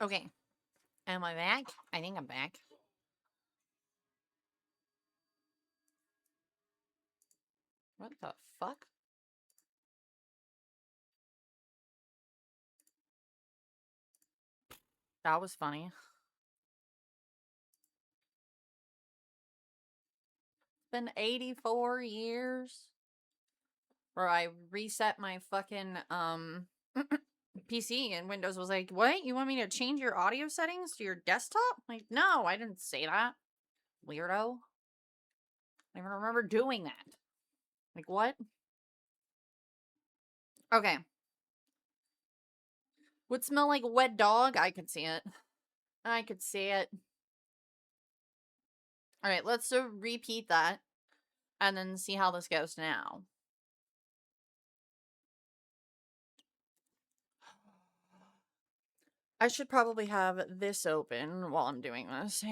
Okay. Am I back? I think I'm back. What the fuck? That was funny. It's been 84 years where I reset my fucking, PC and Windows was like, what? You want me to change your audio settings to your desktop? Like, no, I didn't say that. Weirdo. I even remember doing that. Like, what? Okay. Would smell like a wet dog? I could see it. I could see it. Alright, let's repeat that. And then see how this goes now. I should probably have this open while I'm doing this.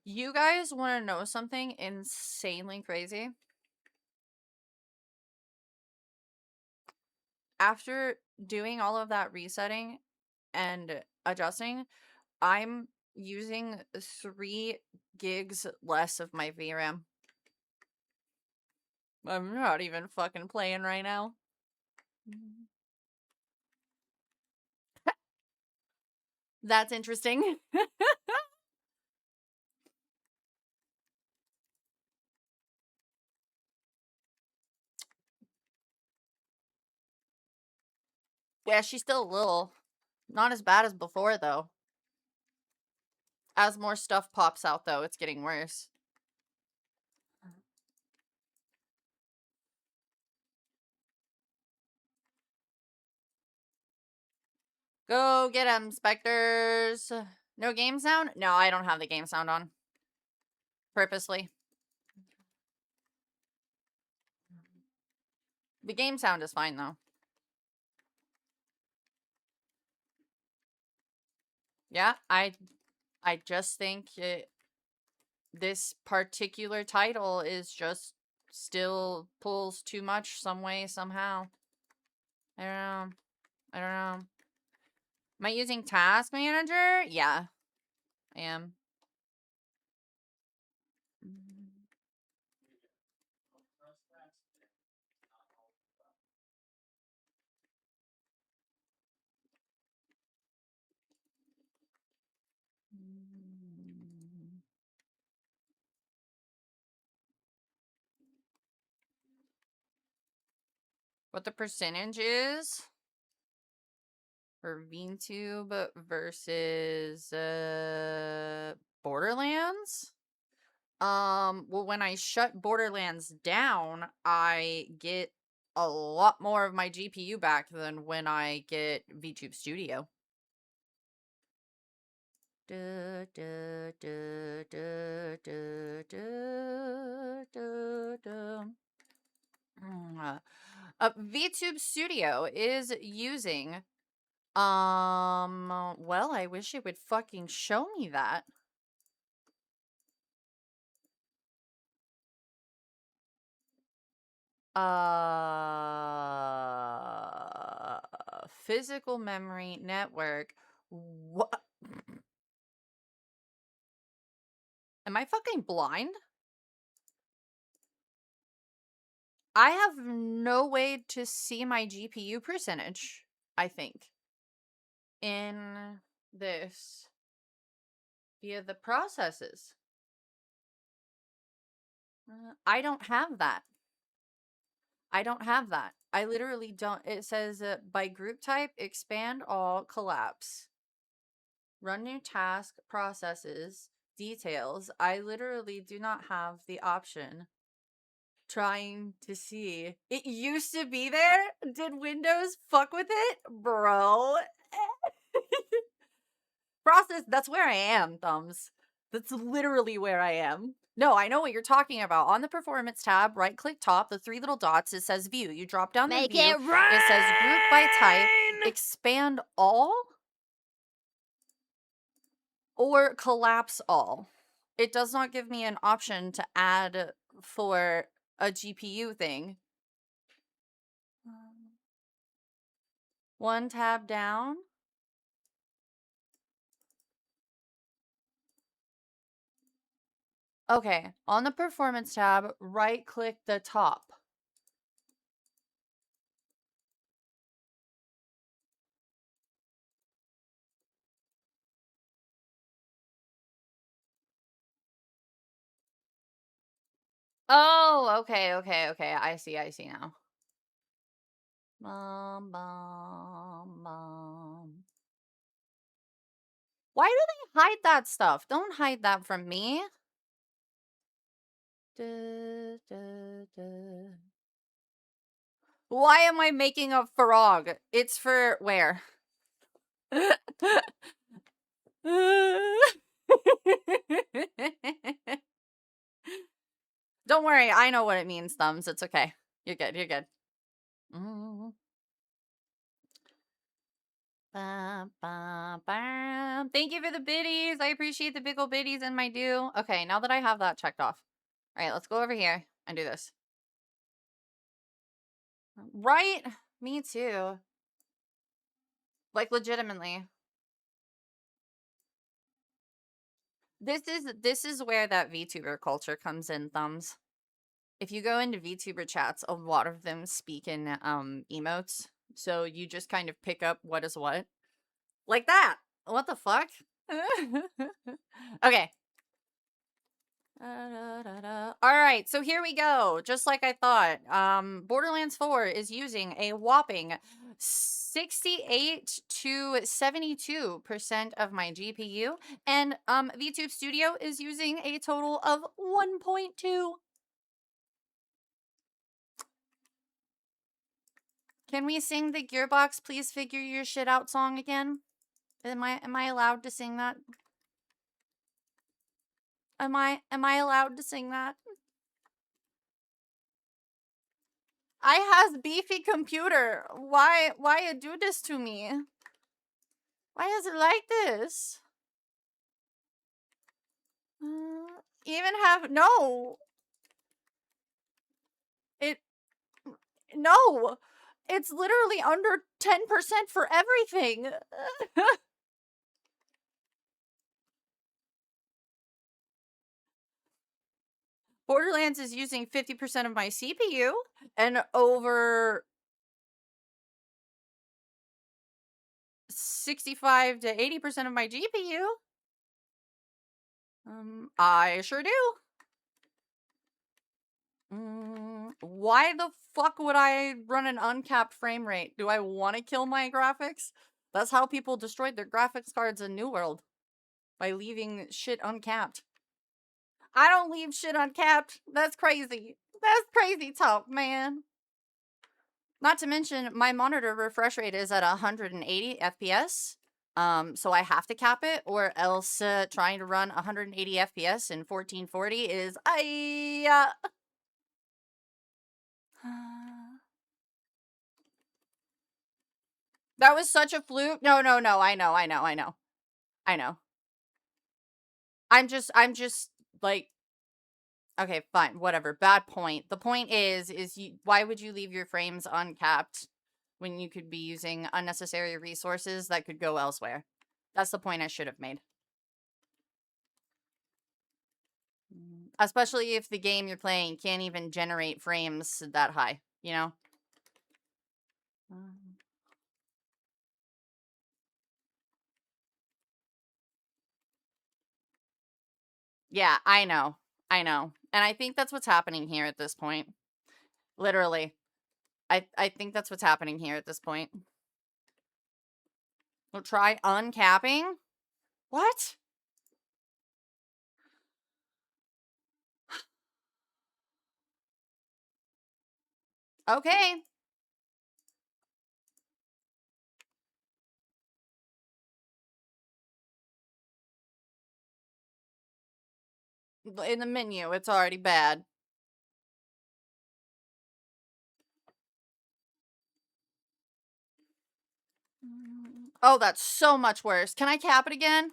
You guys want to know something insanely crazy? After doing all of that resetting and adjusting, I'm using 3 gigs less of my VRAM. I'm not even fucking playing right now. That's interesting. Yeah, she's still a little. Not as bad as before, though. As more stuff pops out, though, it's getting worse. Go get 'em, Specters. No game sound? No, I don't have the game sound on. Purposely. The game sound is fine, though. Yeah, I just think this particular title is just still pulls too much some way, somehow. I don't know. I don't know. Am I using Task Manager? Yeah, I am. What the percentage is for VTube versus Borderlands? Well, when I shut Borderlands down, I get a lot more of my GPU back than when I get VTube Studio. VTube Studio is using, well, I wish it would fucking show me that. Physical memory network. What? Am I fucking blind? I have no way to see my GPU percentage, I think, in this via the processes. I don't have that. I don't have that. I literally don't. It says by group type, expand all, collapse. Run new task, processes, details. I literally do not have the option. Trying to see. It used to be there? Did Windows fuck with it? Bro. Process, that's where I am, Thumbs. That's literally where I am. No, I know what you're talking about. On the performance tab, right click top, the 3 little dots, it says view. You drop down the view. It rain! It says group by type, expand all, or collapse all. It does not give me an option to add for a GPU thing. One tab down. Okay, on the performance tab, right click the top. Oh, okay. I see now. Bum, bum, bum. Why do they hide that stuff? Don't hide that from me. Why am I making a frog? It's for where? Don't worry, I know what it means, Thumbs. It's okay. You're good. Thank you for the biddies. I appreciate the big ol' biddies and my due. Okay, now that I have that checked off. All right, let's go over here and do this. Right? Me too. Like, legitimately. This is where that VTuber culture comes in, Thumbs. If you go into VTuber chats, a lot of them speak in emotes. So you just kind of pick up what is what. Like that. What the fuck? Okay. Alright, so here we go. Just like I thought. Borderlands 4 is using a whopping 68 to 72% of my GPU. And VTube Studio is using a total of 1.2. Can we sing the Gearbox Please Figure Your Shit Out song again? Am I allowed to sing that? Am I allowed to sing that? I has beefy computer. Why you do this to me? Why is it like this? Even have no. No. It's literally under 10% for everything. Borderlands is using 50% of my CPU and over 65 to 80% of my GPU. I sure do. Why the fuck would I run an uncapped frame rate? Do I want to kill my graphics? That's how people destroyed their graphics cards in New World. By leaving shit uncapped. I don't leave shit uncapped. That's crazy. That's crazy talk, man. Not to mention, my monitor refresh rate is at 180 FPS. So I have to cap it, or else trying to run 180 FPS in 1440 is That was such a fluke. No. I know. I'm just like, okay, fine, whatever. Bad point. The point is why would you leave your frames uncapped when you could be using unnecessary resources that could go elsewhere? That's the point I should have made. Especially if the game you're playing can't even generate frames that high, you know? Yeah, I know. And I think that's what's happening here at this point. Literally. I think that's what's happening here at this point. We'll try uncapping. What? Okay. In the menu, it's already bad. Oh, that's so much worse. Can I cap it again?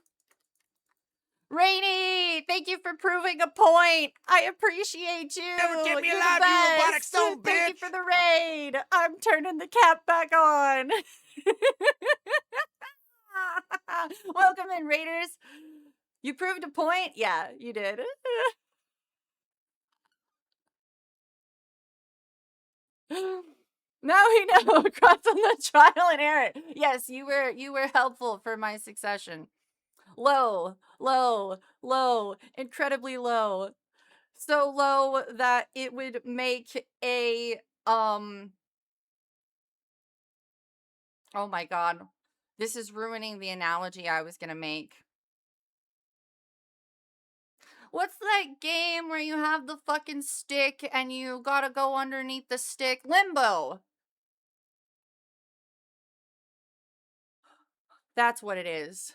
Rainy, thank you for proving a point. I appreciate you. Never get me You're alive, the you robotic best. stone Thank you bitch. for the raid. I'm turning the cap back on. Welcome in, raiders. You proved a point? Yeah, you did. Now we know. Congrats on the trial and error. Yes, you were helpful for my succession. Low, low, low, incredibly low. So low that it would make a oh my god. This is ruining the analogy I was gonna make. What's that game where you have the fucking stick and you gotta go underneath the stick? Limbo. That's what it is.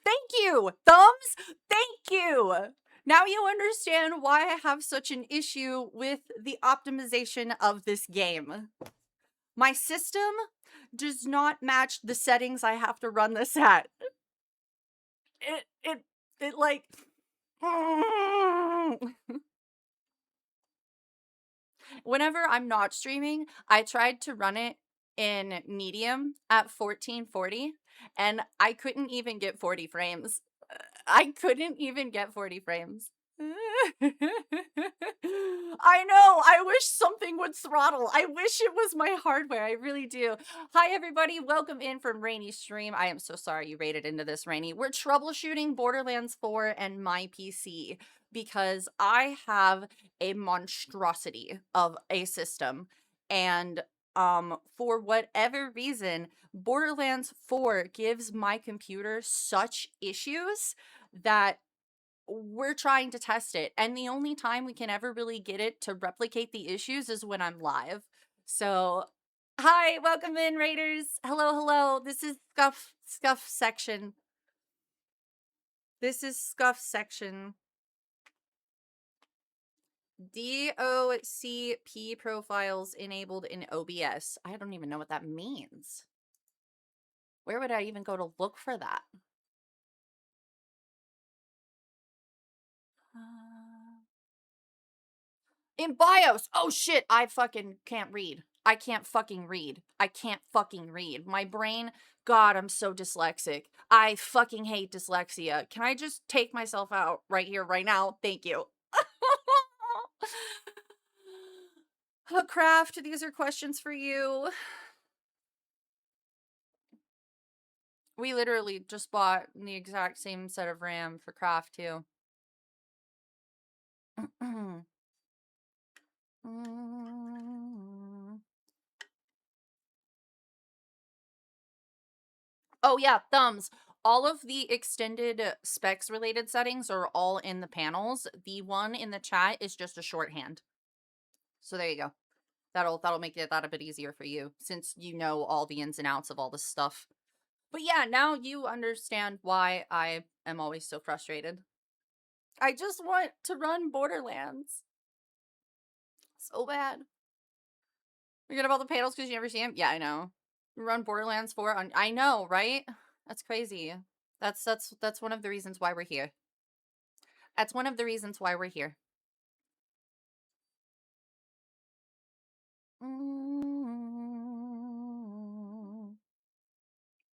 Thank you, Thumbs. Thank you. Now you understand why I have such an issue with the optimization of this game. My system does not match the settings I have to run this at. It like whenever I'm not streaming, I tried to run it in medium at 1440 and I couldn't even get 40 frames. I couldn't even get 40 frames. I know. I wish something would throttle. I wish it was my hardware. I really do. Hi, everybody. Welcome in from Rainy's stream. I am so sorry you raided into this, Rainy. We're troubleshooting Borderlands 4 and my PC because I have a monstrosity of a system. And for whatever reason, Borderlands 4 gives my computer such issues that we're trying to test it. And the only time we can ever really get it to replicate the issues is when I'm live. So, hi, welcome in, Raiders. Hello, hello. This is Scuff section. This is Scuff section. DOCP profiles enabled in OBS. I don't even know what that means. Where would I even go to look for that? In BIOS. Oh shit, I fucking can't read. I can't fucking read. I can't fucking read. My brain, God, I'm so dyslexic. I fucking hate dyslexia. Can I just take myself out right here, right now? Thank you. Craft, these are questions for you. We literally just bought the exact same set of RAM for Craft, too. Oh yeah, Thumbs. All of the extended specs related settings are all in the panels. The one in the chat is just a shorthand. So there you go. That'll make it that a bit easier for you since you know all the ins and outs of all this stuff. But yeah, now you understand why I am always so frustrated. I just want to run Borderlands. So bad. Forget about the panels because you never see them? Yeah, I know. Run Borderlands 4 on I know, right? That's crazy. That's one of the reasons why we're here. That's one of the reasons why we're here.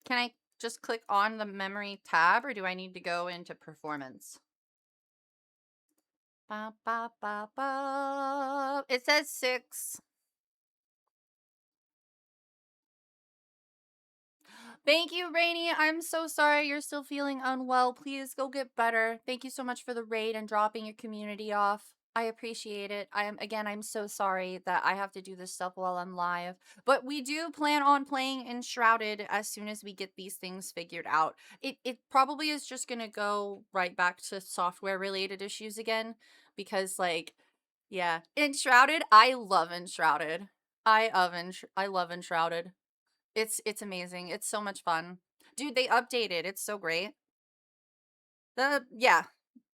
Can I just click on the memory tab or do I need to go into performance? Ba, ba, ba, ba. It says 6. Thank you, Rainy. I'm so sorry you're still feeling unwell. Please go get better. Thank you so much for the raid and dropping your community off. I appreciate it. I'm so sorry that I have to do this stuff while I'm live. But we do plan on playing Enshrouded as soon as we get these things figured out. It probably is just gonna go right back to software related issues again. Because like, yeah. Enshrouded, I love Enshrouded. I love Enshrouded. It's amazing. It's so much fun. Dude, they updated. It's so great. Yeah.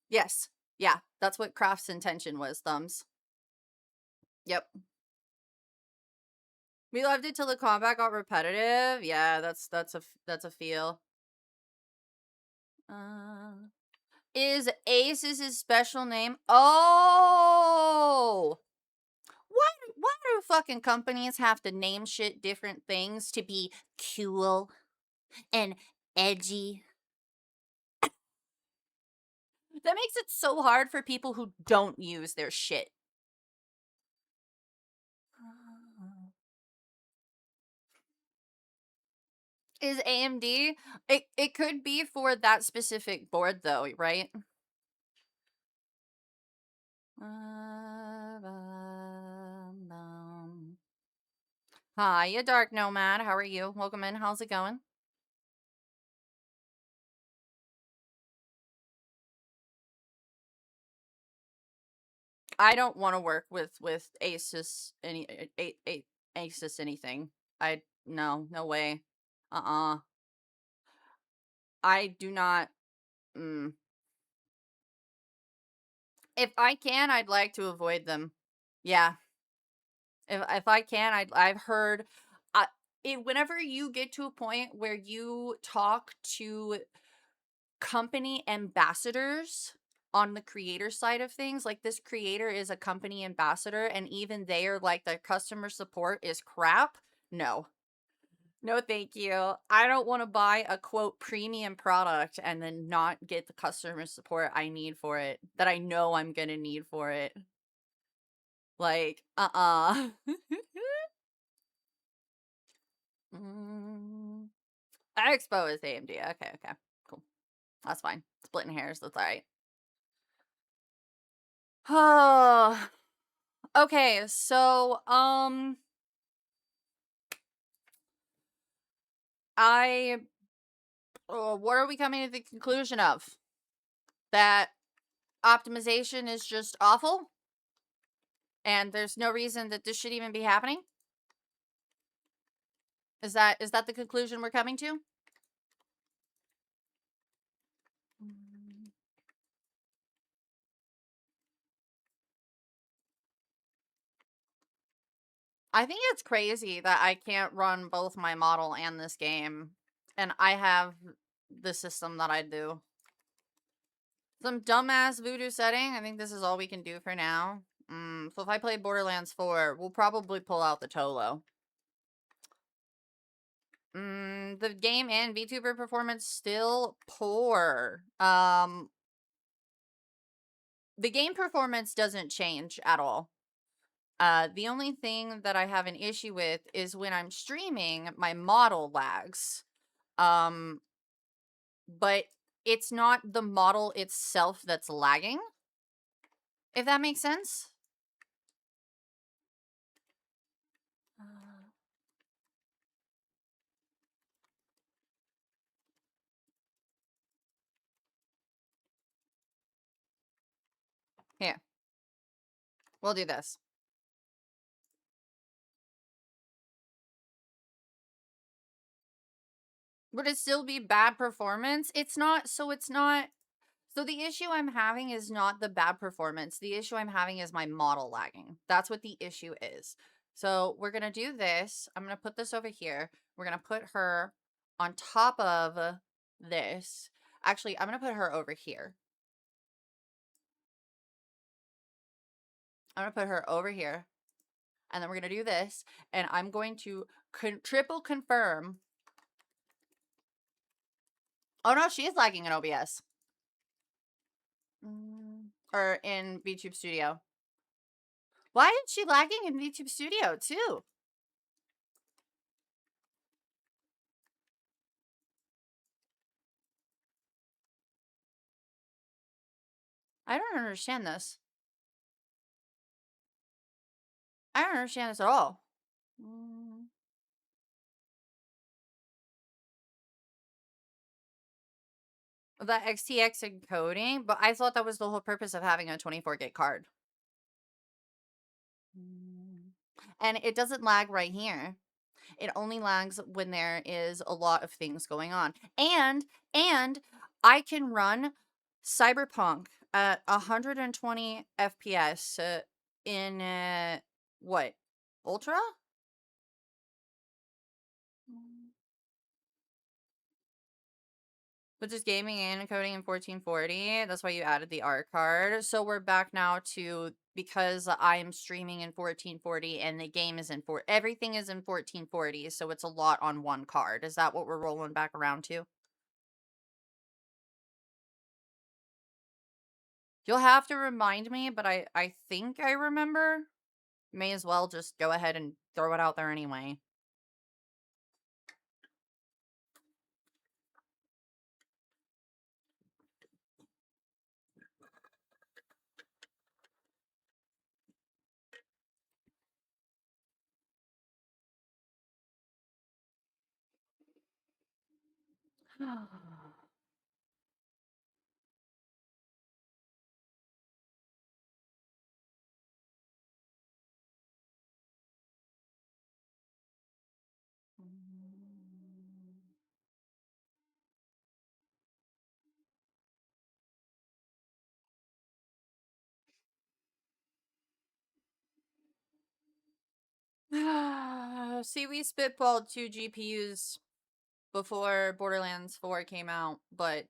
Yes. Yeah. That's what Craft's intention was, Thumbs. Yep. We loved it till the combat got repetitive. Yeah, that's a feel. Is Ace is his special name? Oh! Why do fucking companies have to name shit different things to be cool and edgy? That makes it so hard for people who don't use their shit. Is AMD? It could be for that specific board though, right? Hi, you Dark Nomad. How are you? Welcome in. How's it going? I don't want to work with Asus Asus anything. No way. I do not. Mm. If I can, I'd like to avoid them. Yeah. If I can, I've heard whenever you get to a point where you talk to company ambassadors on the creator side of things, like this creator is a company ambassador and even they are like their customer support is crap. No. No, thank you. I don't want to buy a quote premium product and then not get the customer support I need for it, that I know I'm going to need for it. Like, Expo is AMD. Okay, cool. That's fine. Splitting hairs. That's all right. Okay, so what are we coming to the conclusion of? That optimization is just awful, and there's no reason that this should even be happening? Is that the conclusion we're coming to? I think it's crazy that I can't run both my model and this game, and I have the system that I do. Some dumbass voodoo setting. I think this is all we can do for now. So if I play Borderlands 4, we'll probably pull out the Tolo. The game and VTuber performance still poor. The game performance doesn't change at all. The only thing that I have an issue with is when I'm streaming, my model lags. But it's not the model itself that's lagging, if that makes sense. Here, we'll do this. Would it still be bad performance? It's not. So the issue I'm having is not the bad performance. The issue I'm having is my model lagging. That's what the issue is. So we're going to do this. I'm going to put this over here. We're going to put her on top of this. Actually, I'm going to put her over here. I'm going to put her over here. And then we're going to do this. And I'm going to triple confirm. Oh, no, she is lagging in OBS. Or in VTube Studio. Why is she lagging in VTube Studio, too? I don't understand this. I don't understand this at all. That XTX encoding, but I thought that was the whole purpose of having a 24-gig card. And it doesn't lag right here. It only lags when there is a lot of things going on. And I can run Cyberpunk at 120 FPS in what? Ultra? Which is gaming and encoding in 1440. That's why you added the R card. So we're back now to, because I'm streaming in 1440 and the game is in everything is in 1440, so it's a lot on one card. Is that what we're rolling back around to? You'll have to remind me, but I think I remember. May as well just go ahead and throw it out there anyway. See, we spitballed 2 GPUs before Borderlands 4 came out, but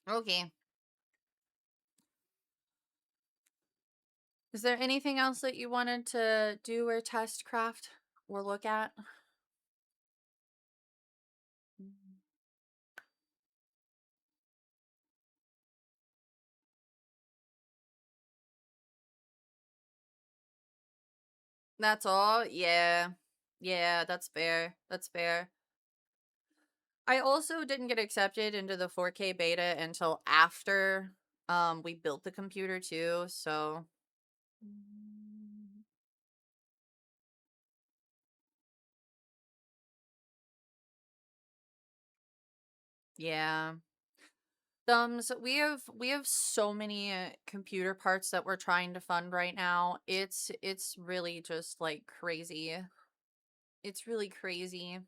okay. Is there anything else that you wanted to do or test, craft, or look at? That's all? Yeah. Yeah, that's fair. That's fair. I also didn't get accepted into the 4K beta until after we built the computer too, so yeah. We have so many computer parts that we're trying to fund right now. It's really just like crazy. It's really crazy.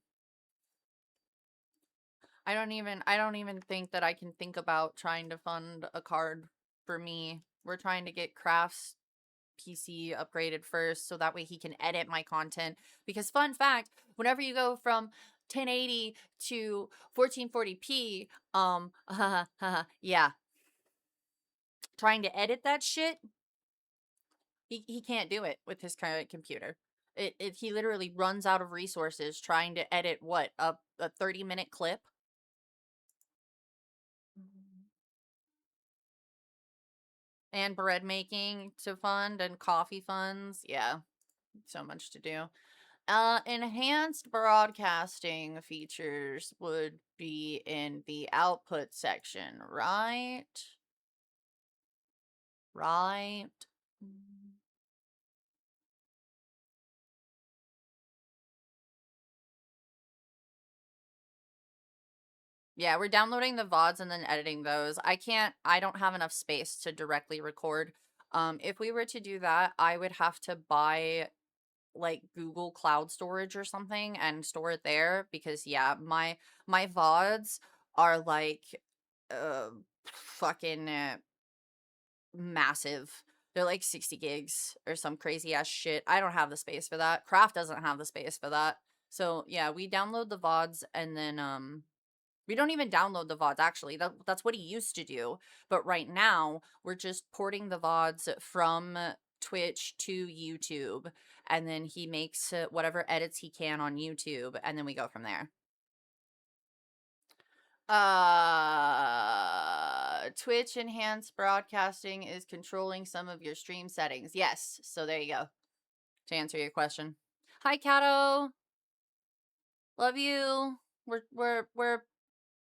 I don't even think that I can think about trying to fund a card for me. We're trying to get Craft's PC upgraded first so that way he can edit my content. Because fun fact, whenever you go from 1080 to 1440p, yeah, trying to edit that shit, he can't do it with his current computer. He literally runs out of resources trying to edit what, a 30-minute clip. And bread making to fund and coffee funds. Yeah, so much to do. Enhanced broadcasting features would be in the output section, right? Right. Yeah, we're downloading the VODs and then editing those. I don't have enough space to directly record. If we were to do that, I would have to buy like Google Cloud storage or something and store it there because yeah, my VODs are like uh fucking massive. They're like 60 gigs or some crazy ass shit. I don't have the space for that. Craft doesn't have the space for that. So, yeah, we download the VODs and then we don't even download the VODs actually. That's what he used to do. But right now, we're just porting the VODs from Twitch to YouTube and then he makes whatever edits he can on YouTube and then we go from there. Twitch enhanced broadcasting is controlling some of your stream settings. Yes, so there you go. To answer your question. Hi, Kato. Love you. We're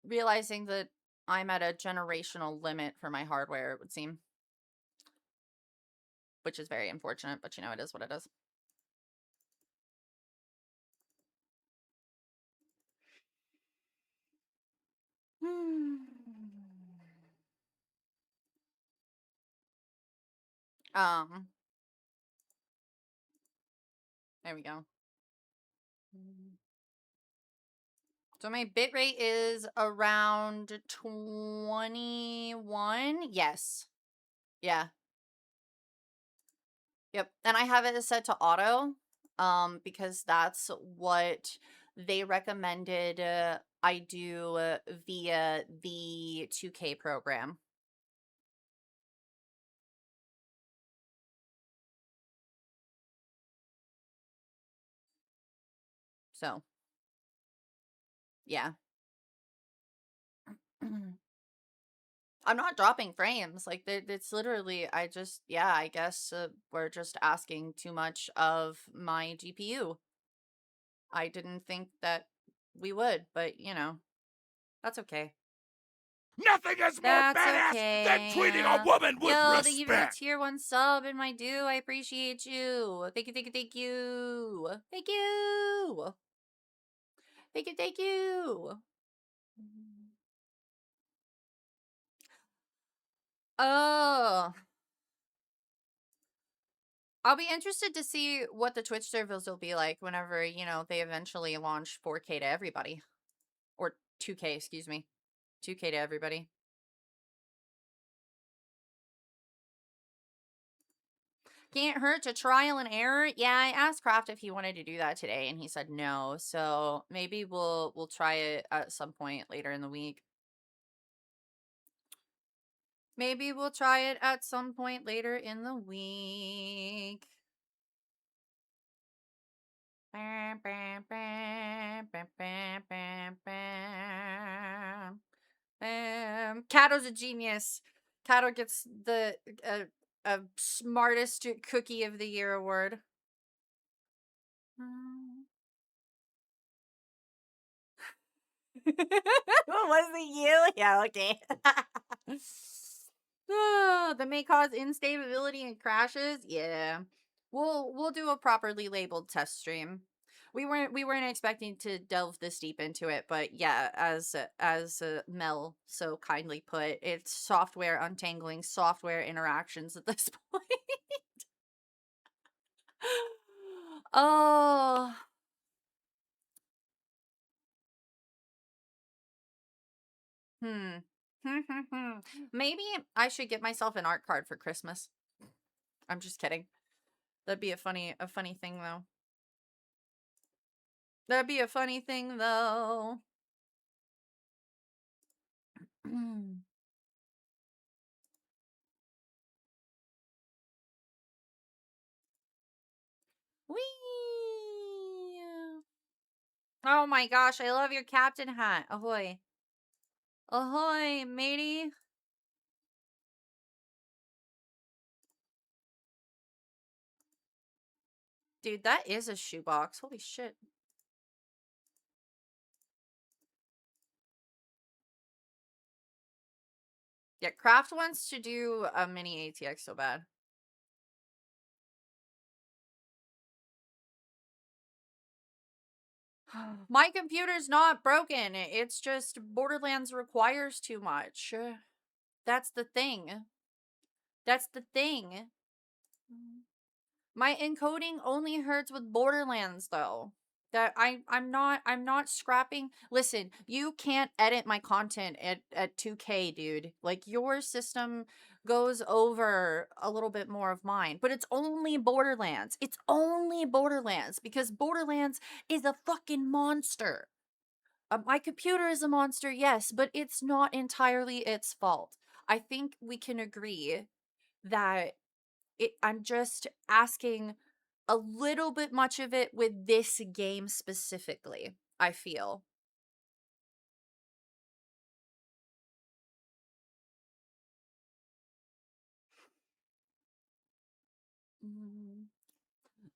realizing that I'm at a generational limit for my hardware, it would seem. Which is very unfortunate, but you know, it is what it is. Um, there we go. So my bitrate is around 21. Yes. Yeah. Yep. And I have it set to auto because that's what they recommended I do via the 2K program. So, yeah. I'm not dropping frames. Like, it's literally, yeah, I guess we're just asking too much of my GPU. I didn't think that we would, but that's okay. Nothing is more That's badass than treating a okay. woman with Yo, thank you for the respect. tier 1 sub in my do. I appreciate you. Thank you, thank you, thank you. Thank you. Thank you, thank you. Oh. I'll be interested to see what the Twitch servers will be like whenever, they eventually launch 4K to everybody. Or 2K, excuse me. 2K to everybody. Can't hurt to trial and error. Yeah, I asked Kraft if he wanted to do that today, and he said no. So maybe we'll try it at some point later in the week. Maybe we'll try it at some point later in the week. Bam, bam, bam, bam, bam, bam, bam. Kato's a genius. Kato gets the smartest cookie of the year award. Was it you? Yeah, okay. That may cause instability and crashes. Yeah. We'll do a properly labeled test stream. We weren't expecting to delve this deep into it, but yeah, as Mel so kindly put, it's software untangling software interactions at this point. Oh. Hmm. Maybe I should get myself an art card for Christmas. I'm just kidding. That'd be a funny thing though. That'd be a funny thing though. Whee! Oh my gosh, I love your captain hat. Ahoy. Ahoy, matey. Dude, that is a shoebox. Holy shit. Yeah, Kraft wants to do a mini ATX so bad. My computer's not broken. It's just Borderlands requires too much. That's the thing. That's the thing. My encoding only hurts with Borderlands though. That I'm not scrapping. Listen, you can't edit my content at 2K, dude. Like your system goes over a little bit more of mine, but it's only Borderlands. It's only Borderlands because Borderlands is a fucking monster. My computer is a monster, yes, but it's not entirely its fault. I think we can agree that I'm just asking a little bit much of it with this game specifically, I feel.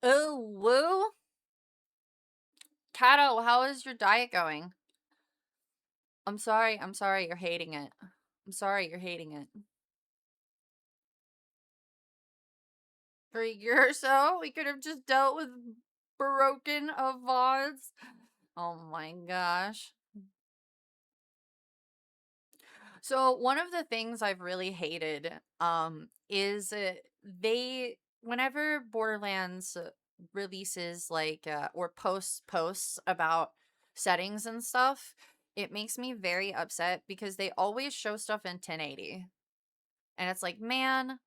Oh, woo. Kato, how is your diet going? I'm sorry you're hating it. I'm sorry you're hating it. For a year or so, we could have just dealt with broken of VODs. Oh my gosh. So one of the things I've really hated is they whenever Borderlands releases like or posts about settings and stuff, it makes me very upset because they always show stuff in 1080. And it's like, man,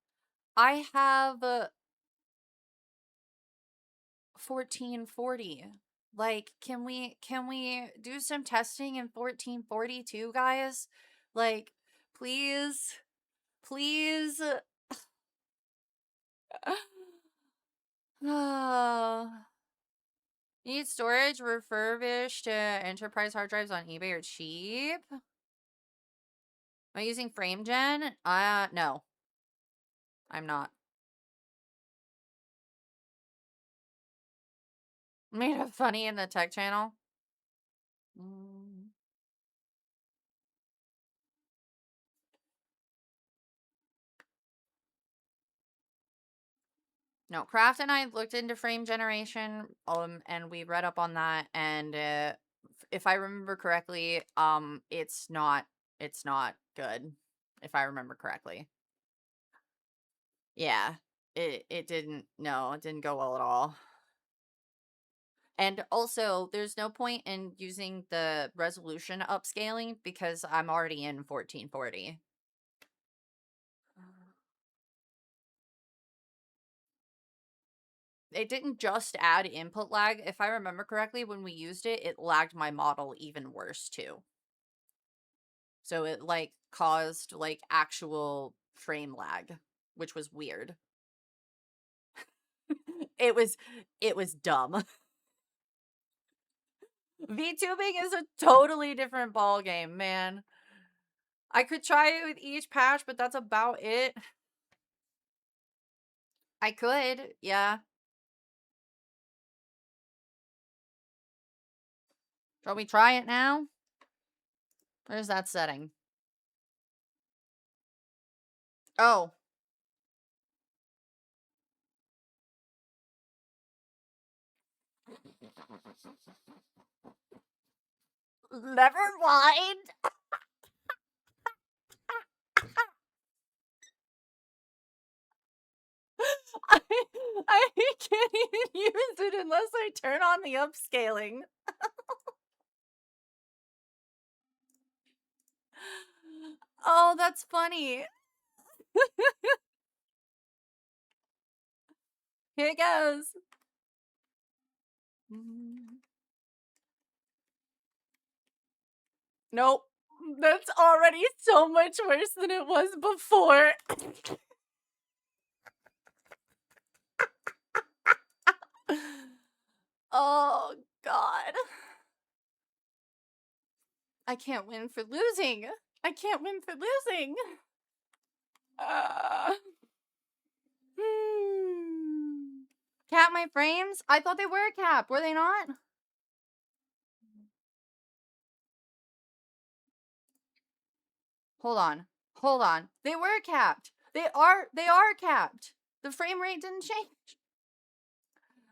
I have 1440. Like, can we do some testing in 1440 too, guys? Like, please, please. Need storage refurbished enterprise hard drives on eBay are cheap. Am I using FrameGen? No. I'm not. Made it funny in the tech channel. No, Kraft and I looked into frame generation, and we read up on that, and if I remember correctly, it's not good. If I remember correctly, yeah, it didn't go well at all. And also, there's no point in using the resolution upscaling because I'm already in 1440. It didn't just add input lag. If I remember correctly, when we used it, it lagged my model even worse too. So it like caused like actual frame lag, which was weird. it was dumb. VTubing is a totally different ball game, man. I could try it with each patch, but that's about it. I could, yeah. Shall we try it now? Where's that setting? Oh. Never mind. I can't even use it unless I turn on the upscaling. Oh, that's funny. Here it goes. Nope. That's already so much worse than it was before. Oh, God. I can't win for losing. I can't win for losing. Cap my frames? I thought they were capped. Were they not? Hold on. Hold on. They were capped. They are capped. The frame rate didn't change.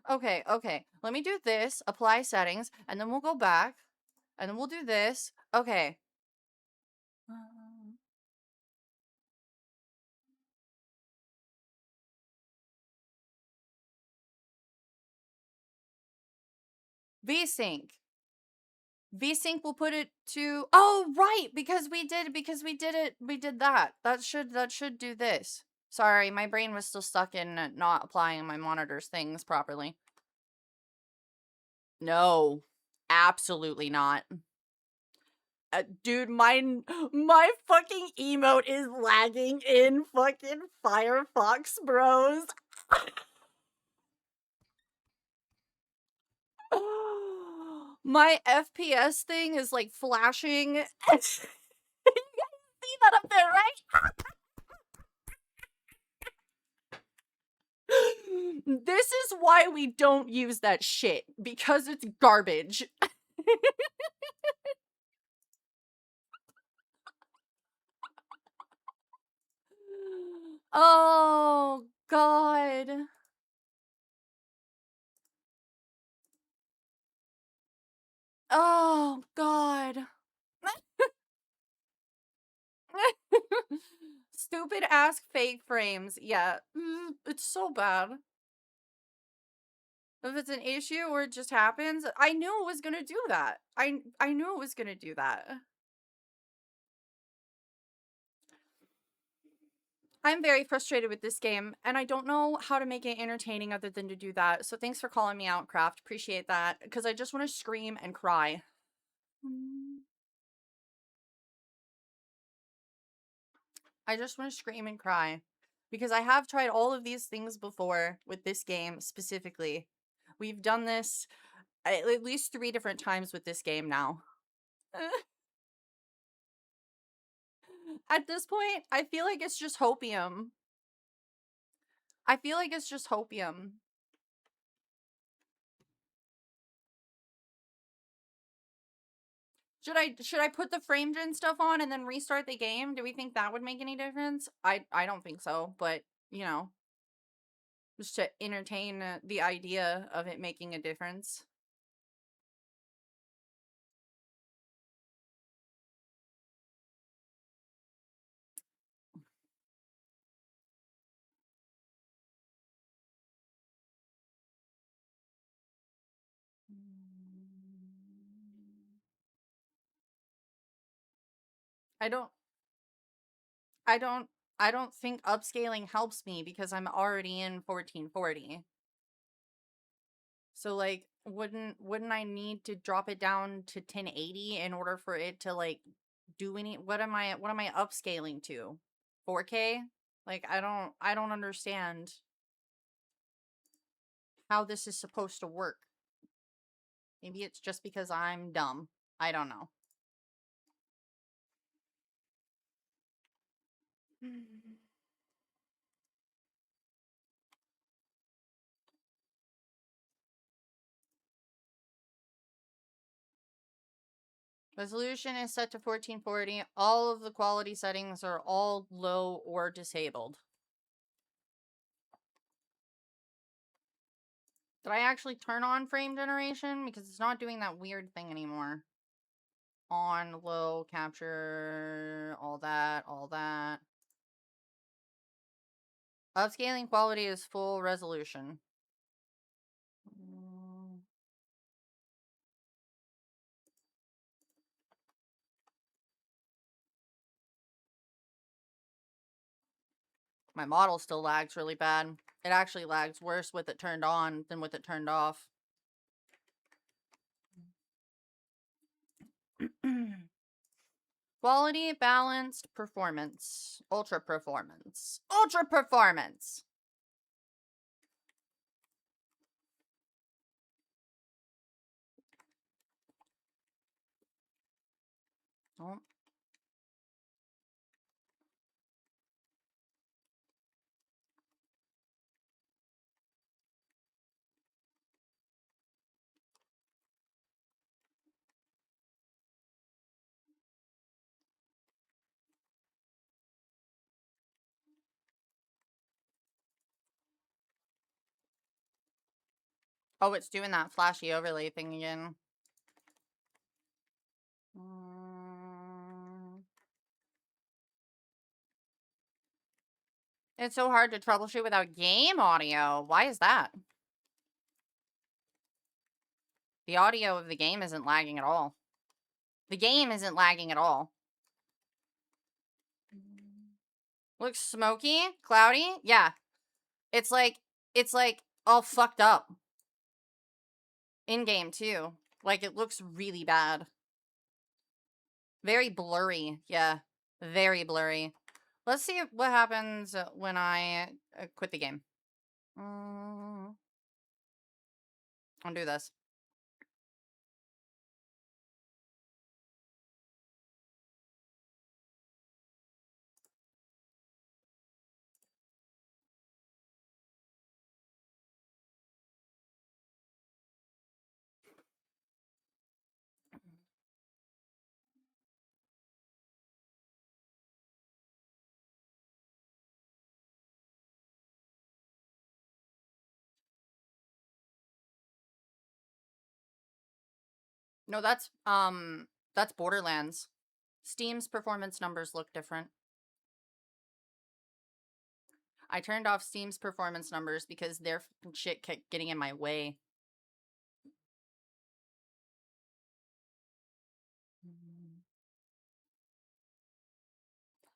Okay, okay. Let me do this, apply settings, and then we'll go back, and then we'll do this. Okay. VSync. VSync will put it to, oh, right, because we did that. That should do this. Sorry, my brain was still stuck in not applying my monitor's things properly. No, absolutely not. Dude, my fucking emote is lagging in fucking Firefox, bros. My FPS thing is like flashing. You guys see that up there, right? This is why we don't use that shit, because it's garbage. Oh, God. Oh, God. Stupid ass fake frames. Yeah, it's so bad. If it's an issue or it just happens, I knew it was gonna do that. I knew it was gonna do that. I'm very frustrated with this game, and I don't know how to make it entertaining other than to do that. So thanks for calling me out, Craft. Appreciate that, because I just want to scream and cry. I just want to scream and cry. Because I have tried all of these things before with this game specifically. We've done this at least 3 different times with this game now. At this point, I feel like it's just hopium. I feel like it's just hopium. Should I put the frame gen stuff on and then restart the game? Do we think that would make any difference? I don't think so, but you know, just to entertain the idea of it making a difference. I don't I don't I don't think upscaling helps me because I'm already in 1440. So like wouldn't I need to drop it down to 1080 in order for it to like do any what am I upscaling to? 4K? Like I don't understand how this is supposed to work. Maybe it's just because I'm dumb. I don't know. Resolution is set to 1440. All of the quality settings are all low or disabled. Did I actually turn on frame generation? Because it's not doing that weird thing anymore. On, low, capture, all that, all that. Upscaling quality is full resolution. My model still lags really bad. It actually lags worse with it turned on than with it turned off. Quality, balanced, performance. Ultra performance. Ultra performance! Oh. Oh, it's doing that flashy overlay thing again. It's so hard to troubleshoot without game audio. Why is that? The audio of the game isn't lagging at all. The game isn't lagging at all. Looks smoky? Cloudy? Yeah. It's like all fucked up. In-game, too. Like, it looks really bad. Very blurry. Yeah. Very blurry. Let's see what happens when I quit the game. Undo this. No, that's Borderlands. Steam's performance numbers look different. I turned off Steam's performance numbers because their shit kept getting in my way.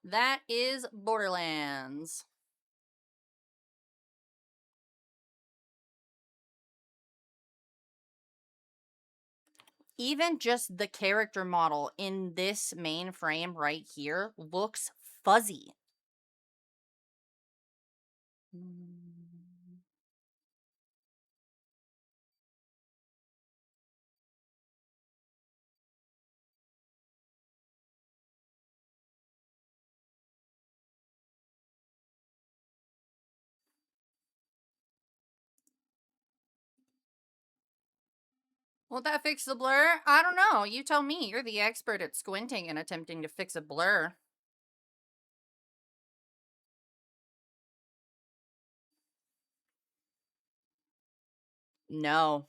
That is Borderlands. Even just the character model in this main frame right here looks fuzzy. Won't that fix the blur? I don't know. You tell me. You're the expert at squinting and attempting to fix a blur. No.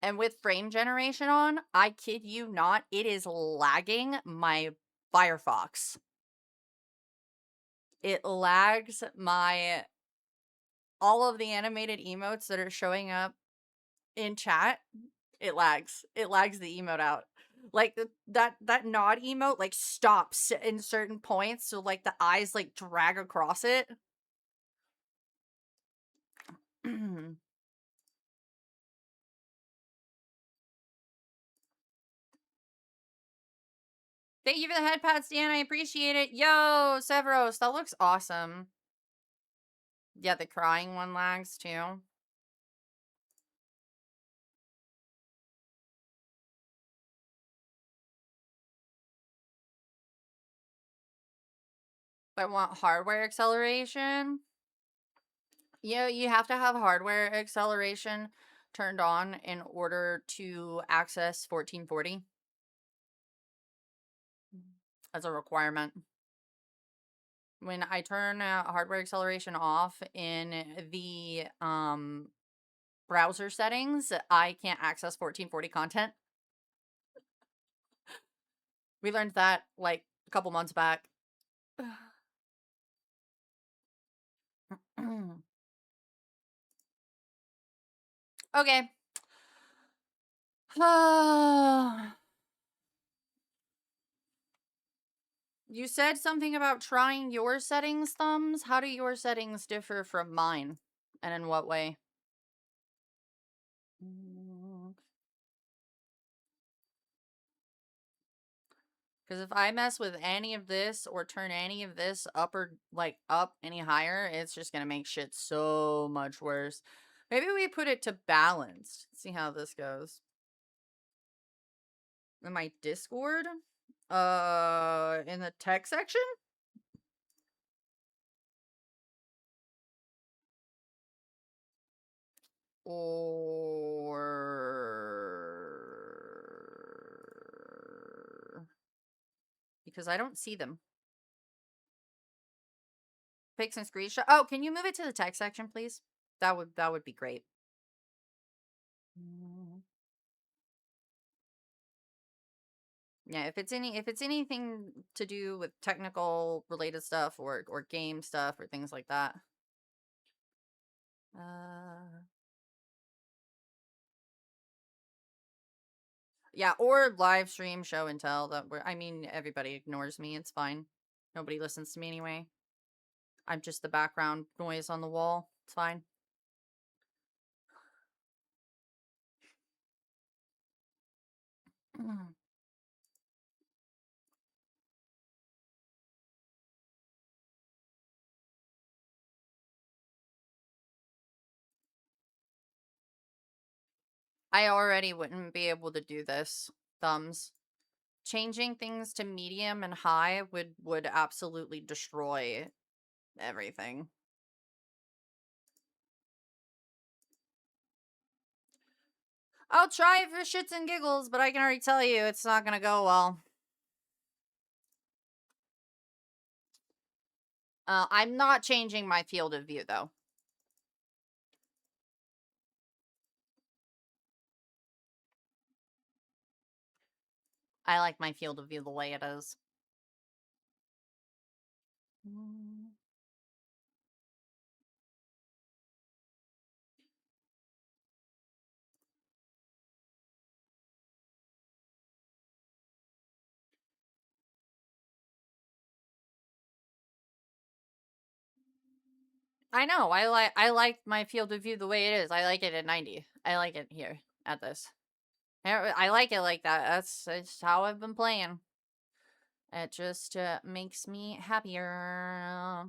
And with frame generation on, I kid you not, it is lagging my Firefox. It lags my all of the animated emotes that are showing up in chat. It lags. It lags the emote out. Like that nod emote like stops in certain points, so like the eyes like drag across it. Thank you for the head pats, Dan. I appreciate it. Yo, Severos, that looks awesome. Yeah, the crying one lags too. I want hardware acceleration. You have to have hardware acceleration turned on in order to access 1440. As a requirement. When I turn hardware acceleration off in the browser settings, I can't access 1440 content. We learned that like a couple months back. Okay. You said something about trying your settings, Thumbs. How do your settings differ from mine? And in what way? Because if I mess with any of this or turn any of this up or like up any higher, it's just going to make shit so much worse. Maybe we put it to balanced. See how this goes. In my Discord? In the tech section? Or because I don't see them. Pics and screenshot. Oh, can you move it to the text section, please? That would be great. Yeah, if it's anything to do with technical related stuff or game stuff or things like that. Yeah, or live stream show and tell that I mean, everybody ignores me. It's fine. Nobody listens to me anyway. I'm just the background noise on the wall. It's fine. I already wouldn't be able to do this, Thumbs. Changing things to medium and high would absolutely destroy everything. I'll try it for shits and giggles, but I can already tell you it's not gonna go well. I'm not changing my field of view, though. I like my field of view the way it is. I know. I like my field of view the way it is. I like it at 90. I like it here at this. I like it like that. That's how I've been playing. It just makes me happier.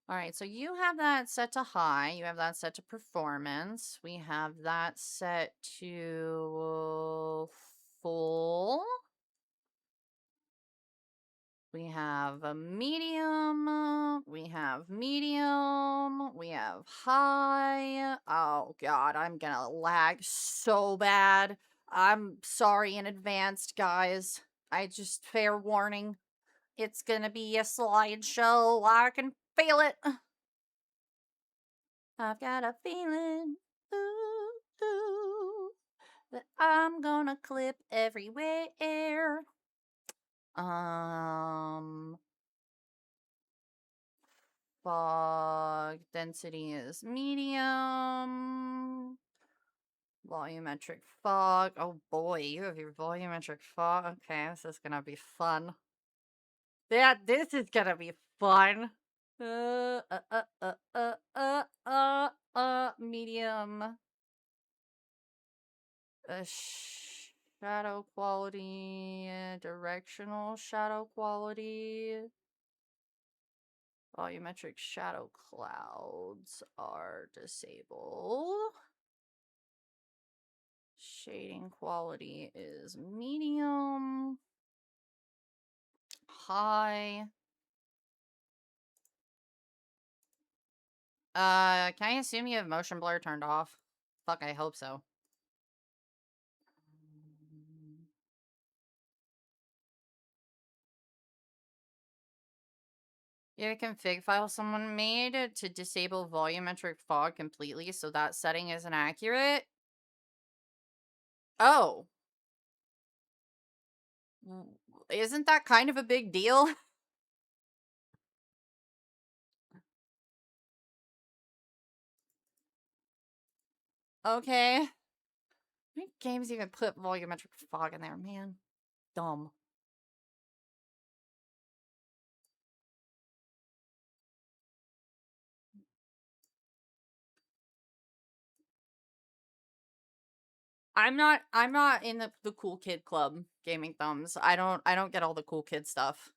All right, so you have that set to high. You have that set to performance. We have that set to full. We have a medium. We have medium. We have high. Oh, God, I'm gonna lag so bad. I'm sorry in advance, guys. Fair warning. It's gonna be a slideshow. I can feel it. I've got a feeling, ooh, ooh, that I'm gonna clip everywhere. Fog density is medium. Volumetric fog. Oh boy, you have your volumetric fog. Okay, this is gonna be fun. Yeah, this is gonna be fun. Medium. Shadow quality, directional shadow quality. Volumetric shadow clouds are disabled. Shading quality is medium. High. Can I assume you have motion blur turned off? Fuck, I hope so. You have a config file someone made to disable volumetric fog completely, so that setting isn't accurate? Oh. Isn't that kind of a big deal? Okay. How many games even put volumetric fog in there, man? Dumb. I'm not in the cool kid club, gaming thumbs. I don't get all the cool kid stuff.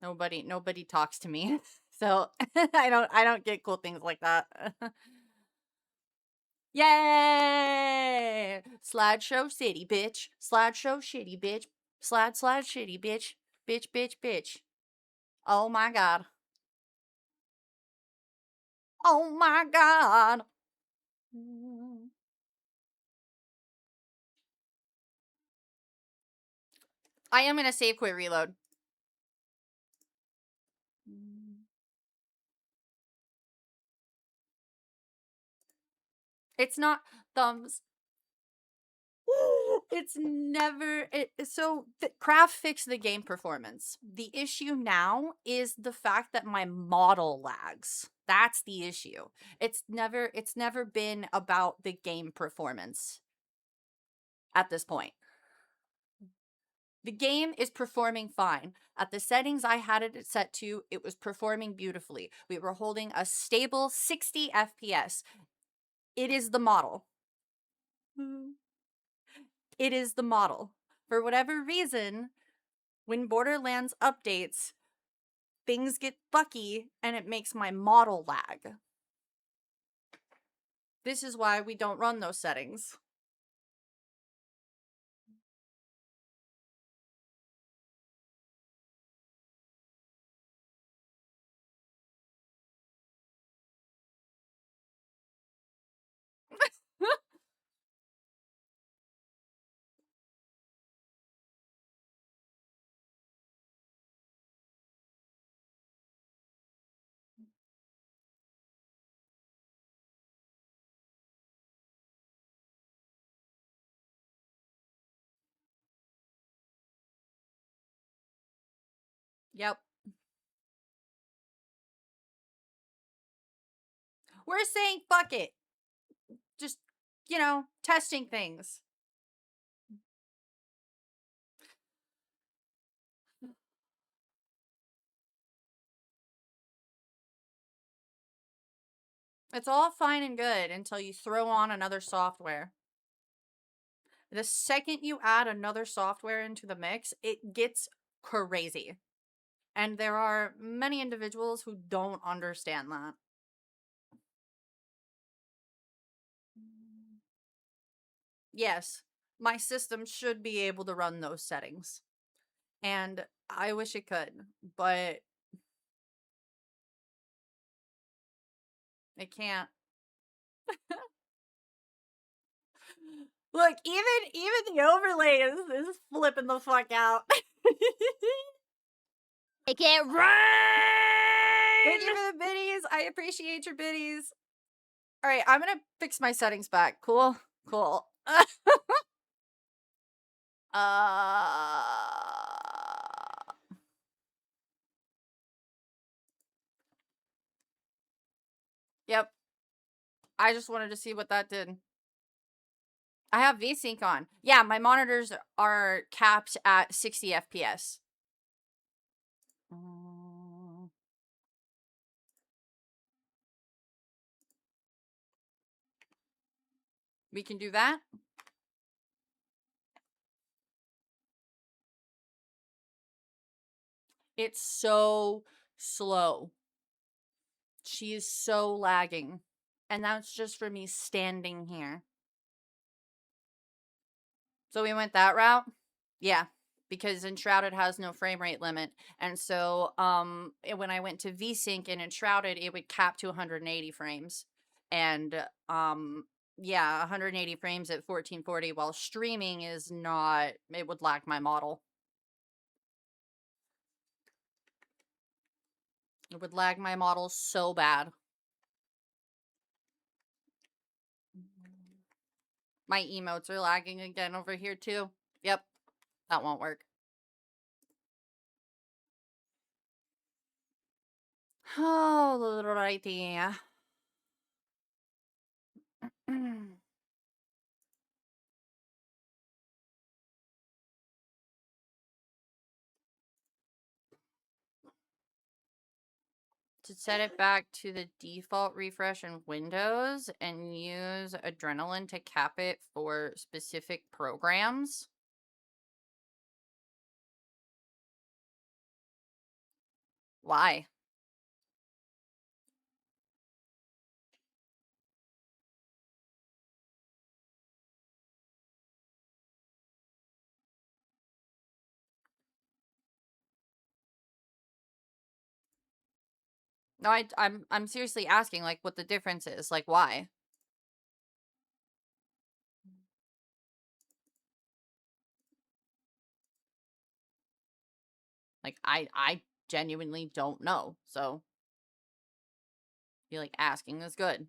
Nobody talks to me. So I don't get cool things like that. Yay! Slideshow city, bitch. Slideshow shitty, bitch. Slide shitty, bitch. Bitch. Oh my god. Oh my god. I am gonna save quit reload. It's not thumbs. It's never so Craft fixed the game performance. The issue now is the fact that my model lags. That's the issue. It's never been about the game performance at this point. The game is performing fine. At the settings I had it set to, it was performing beautifully. We were holding a stable 60 FPS. It is the model. It is the model. For whatever reason, when Borderlands updates, things get fucky and it makes my model lag. This is why we don't run those settings. Yep. We're saying fuck it. Just, testing things. It's all fine and good until you throw on another software. The second you add another software into the mix, it gets crazy. And there are many individuals who don't understand that. Yes, my system should be able to run those settings. And I wish it could, but it can't. Look, even the overlay is flipping the fuck out. Make it rain! Thank you for the biddies. I appreciate your biddies. All right, I'm gonna fix my settings back. Cool, cool. Yep. I just wanted to see what that did. I have VSync on. Yeah, my monitors are capped at 60 FPS. We can do that. It's so slow. She is so lagging. And that's just for me standing here. So we went that route? Yeah. Because Enshrouded has no frame rate limit. And so when I went to VSync in Enshrouded, it would cap to 180 frames. And yeah, 180 frames at 1440, while streaming is not, it would lag my model. It would lag my model so bad. My emotes are lagging again over here too. Yep, that won't work. Oh, righty. To set it back to the default refresh in Windows and use Adrenaline to cap it for specific programs. Why? No, I'm seriously asking, like, what the difference is. Like, why? Like, I genuinely don't know. So, I feel like asking is good.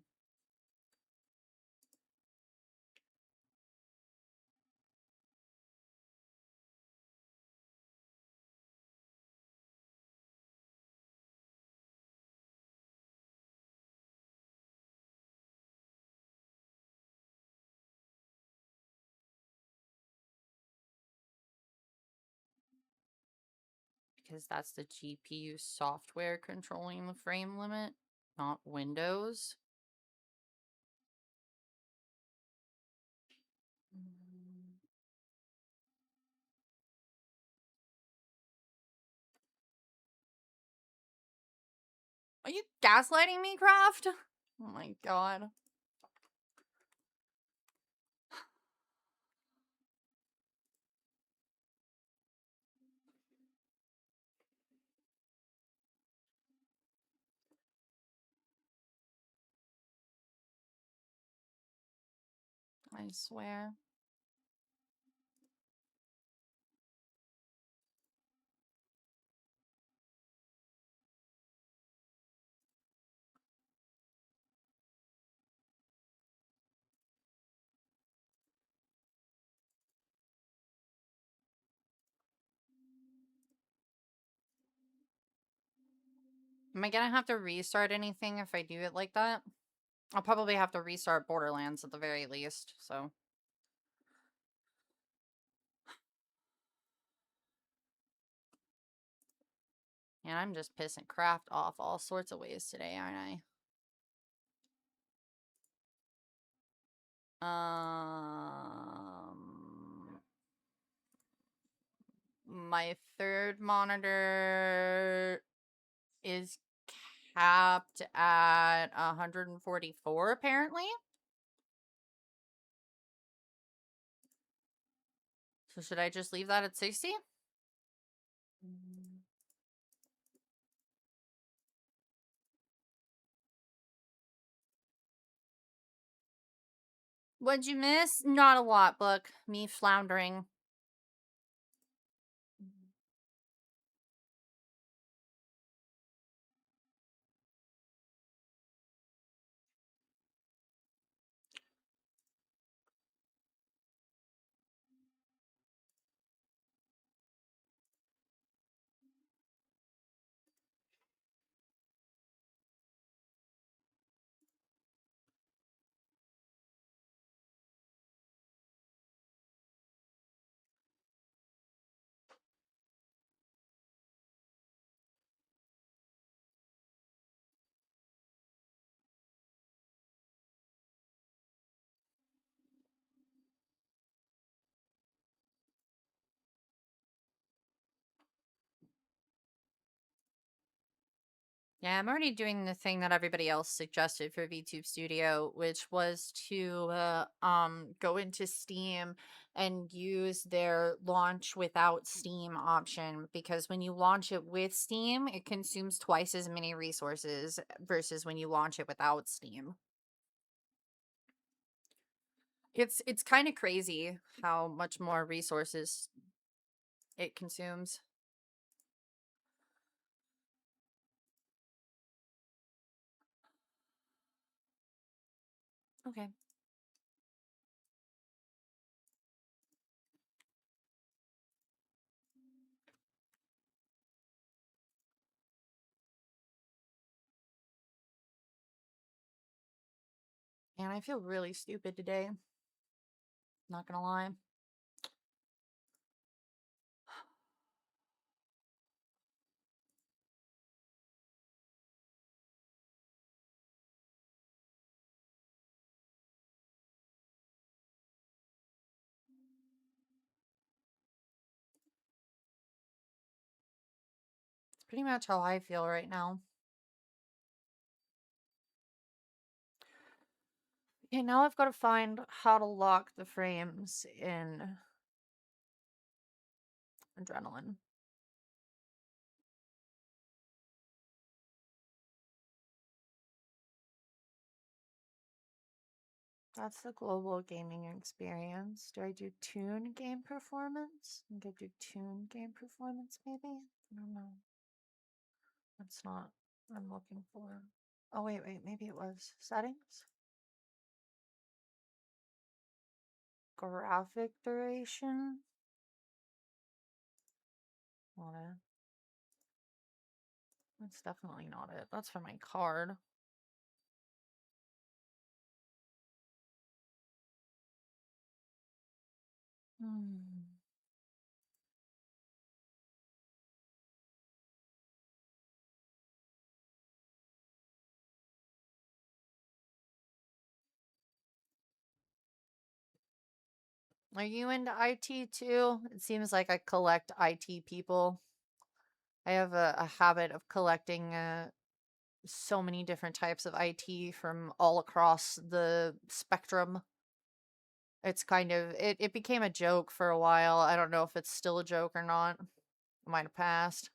Because that's the GPU software controlling the frame limit, not Windows. Are you gaslighting me, Craft? Oh my god. I swear. Am I gonna have to restart anything if I do it like that? I'll probably have to restart Borderlands at the very least, so. And I'm just pissing Craft off all sorts of ways today, aren't I? My third monitor is capped at 144 apparently. So should I just leave that at 60? What'd you miss? Not a lot, Book. Me floundering. Yeah, I'm already doing the thing that everybody else suggested for VTube Studio, which was to go into Steam and use their launch without Steam option, because when you launch it with Steam, it consumes twice as many resources versus when you launch it without Steam. It's kind of crazy how much more resources it consumes. Okay. And I feel really stupid today. Not gonna lie. It's pretty much how I feel right now. Okay, now I've got to find how to lock the frames in Adrenaline. That's the global gaming experience. Do I do tune game performance? I think I do tune game performance, maybe? I don't know. That's not what I'm looking for. Oh, wait, maybe it was settings? Graphic duration? Not it. That's definitely not it. That's for my card. Hmm. Are you into IT too? It seems like I collect IT people. I have a habit of collecting so many different types of IT from all across the spectrum. It's kind of, it became a joke for a while. I don't know if it's still a joke or not. It might have passed.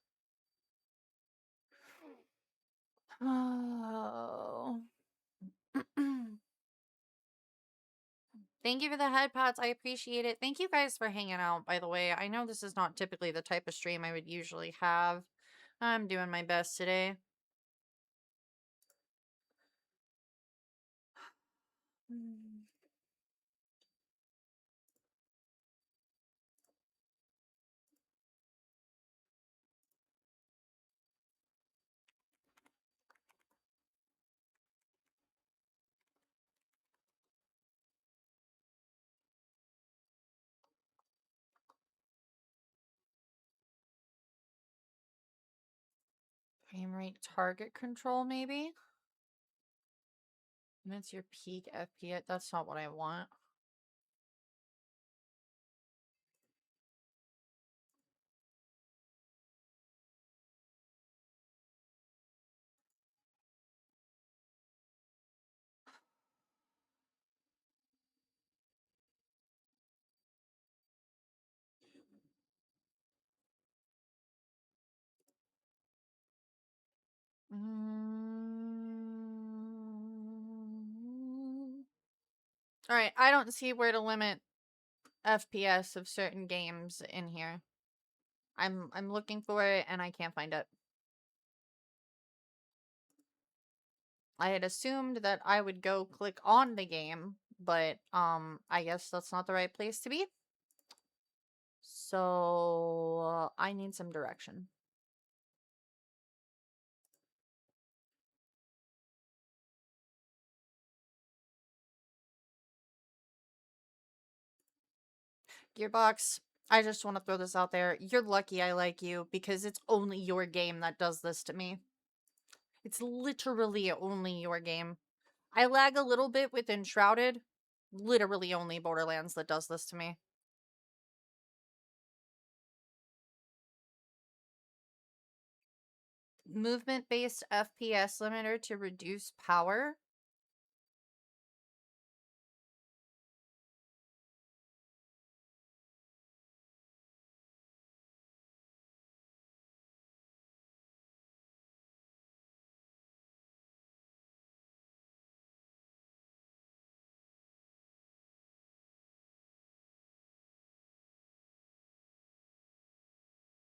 Oh. Thank you for the head pats. I appreciate it. Thank you guys for hanging out, by the way. I know this is not typically the type of stream I would usually have. I'm doing my best today. Frame rate target control, maybe? That's your peak FPS. That's not what I want. All right, I don't see where to limit FPS of certain games in here. I'm looking for it and I can't find it. I had assumed that I would go click on the game, but I guess that's not the right place to be. So I need some direction. Gearbox, I just want to throw this out there. You're lucky I like you because it's only your game that does this to me. It's literally only your game. I lag a little bit with Enshrouded. Literally only Borderlands that does this to me. Movement-based FPS limiter to reduce power.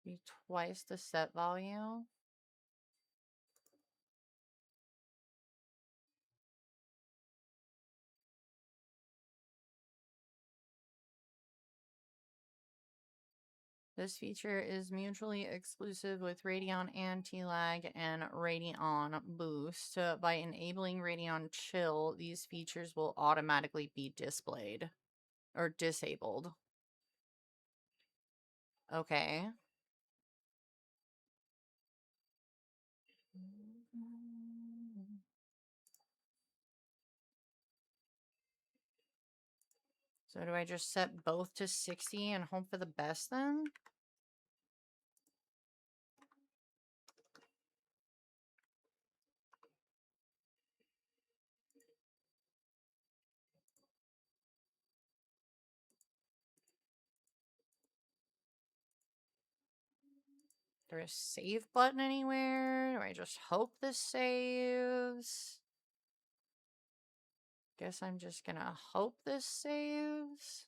Be twice the set value. This feature is mutually exclusive with Radeon Anti-Lag and Radeon Boost. By enabling Radeon Chill, these features will automatically be displayed or disabled. Okay. So do I just set both to 60 and hope for the best then? Is there a save button anywhere? Do I just hope this saves? Guess I'm just gonna hope this saves.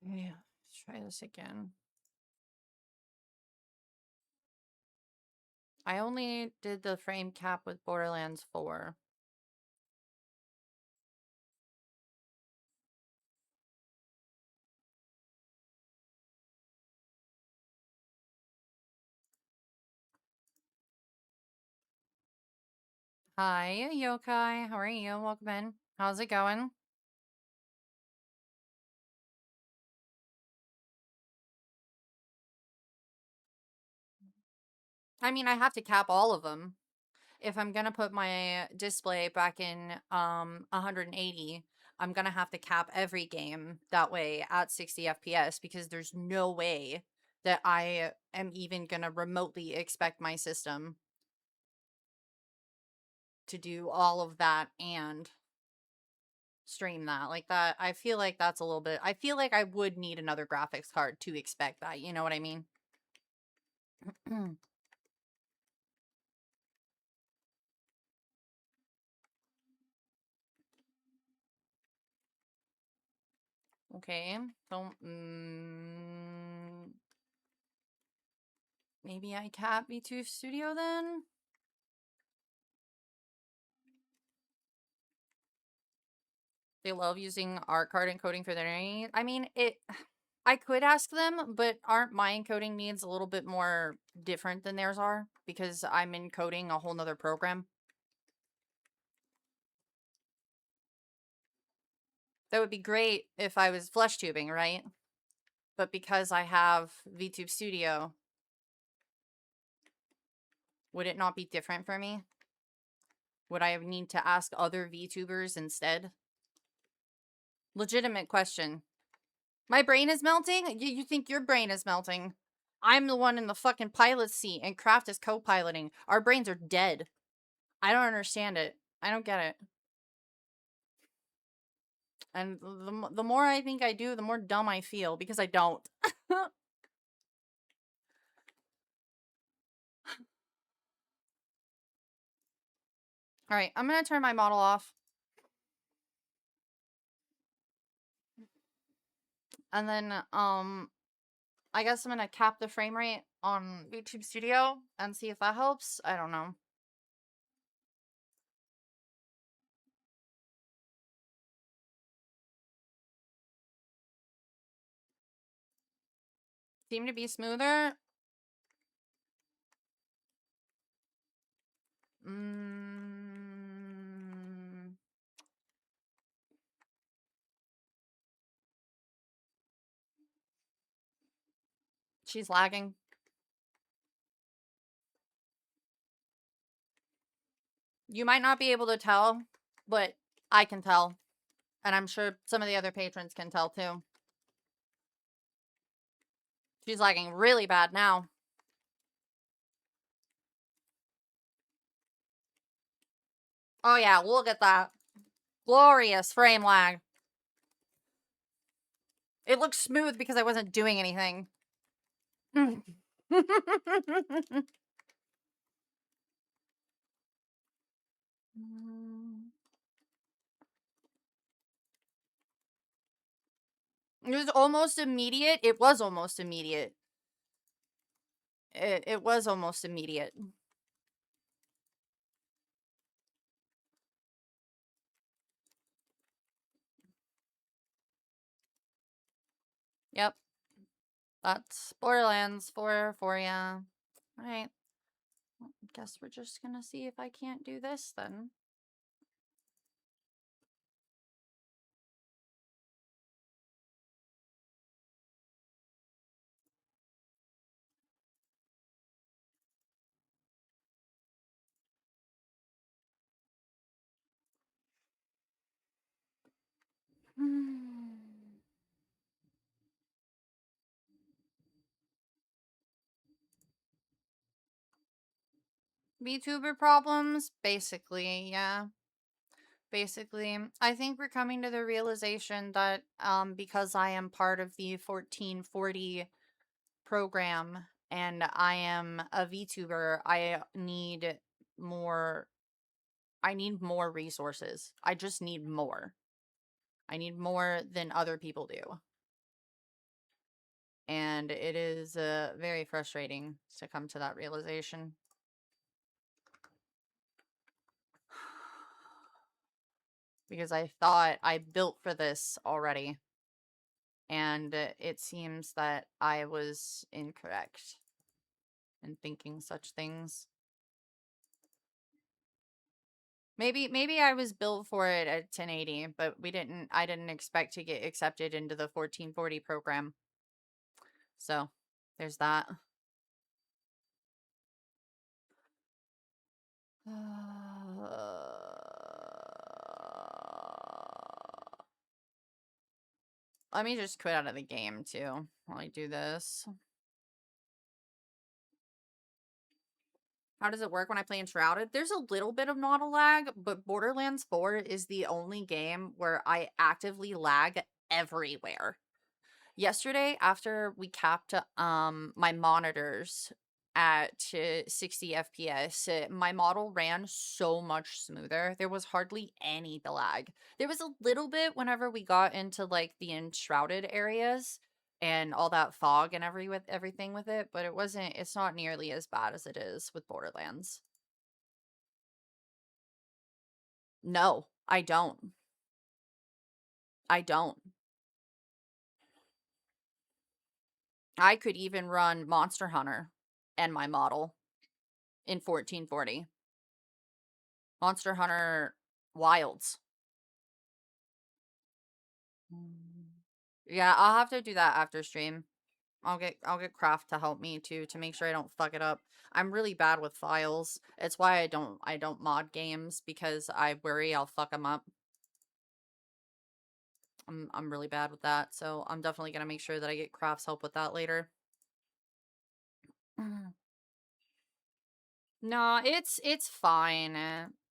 Yeah, let's try this again. I only did the frame cap with Borderlands 4. Hi, Yokai. How are you? Welcome in. How's it going? I mean, I have to cap all of them. If I'm gonna put my display back in 180, I'm gonna have to cap every game that way at 60 FPS because there's no way that I am even gonna remotely expect my system to do all of that and stream that. Like that, I feel like that's a little bit, I feel like I would need another graphics card to expect that, you know what I mean? Okay, so maybe I cap V2 Studio then? They love using art card encoding for their needs. I mean, I could ask them, but aren't my encoding needs a little bit more different than theirs are? Because I'm encoding a whole nother program. That would be great if I was flesh tubing, right? But because I have VTube Studio, would it not be different for me? Would I need to ask other VTubers instead? Legitimate question. My brain is melting? You think your brain is melting? I'm the one in the fucking pilot seat and Kraft is co-piloting. Our brains are dead. I don't understand it. I don't get it. And the more I think I do, the more dumb I feel because I don't. All right, I'm going to turn my model off. And then, I guess I'm going to cap the frame rate on YouTube Studio and see if that helps. I don't know. Seem to be smoother. She's lagging. You might not be able to tell, but I can tell. And I'm sure some of the other patrons can tell too. She's lagging really bad now. Oh yeah, look at that. Glorious frame lag. It looks smooth because I wasn't doing anything. It was almost immediate. It was almost immediate. It was almost immediate. Yep. That's Borderlands 4 for ya. Alright. Well, guess we're just gonna see if I can't do this then. VTuber problems? Basically, yeah. Basically, I think we're coming to the realization that because I am part of the 1440 program and I am a VTuber, I need more resources. I just need more. I need more than other people do. And it is very frustrating to come to that realization. Because I thought I built for this already. And it seems that I was incorrect in thinking such things. Maybe I was built for it at 1080, but I didn't expect to get accepted into the 1440 program. So, there's that. Let me just quit out of the game too while I do this. How does it work when I play Enshrouded? There's a little bit of model lag, but Borderlands 4 is the only game where I actively lag everywhere. Yesterday, after we capped my monitors at 60 FPS, my model ran so much smoother. There was hardly any lag. There was a little bit whenever we got into like the enshrouded areas and all that fog and everything with it, but it's not nearly as bad as it is with Borderlands. No, I don't. I don't. I could even run Monster Hunter and my model in 1440. Monster Hunter Wilds. Yeah, I'll have to do that after stream. I'll get Craft to help me too to make sure I don't fuck it up. I'm really bad with files. It's why I don't mod games because I worry I'll fuck them up. I'm really bad with that, so I'm definitely gonna make sure that I get Craft's help with that later. No, it's fine,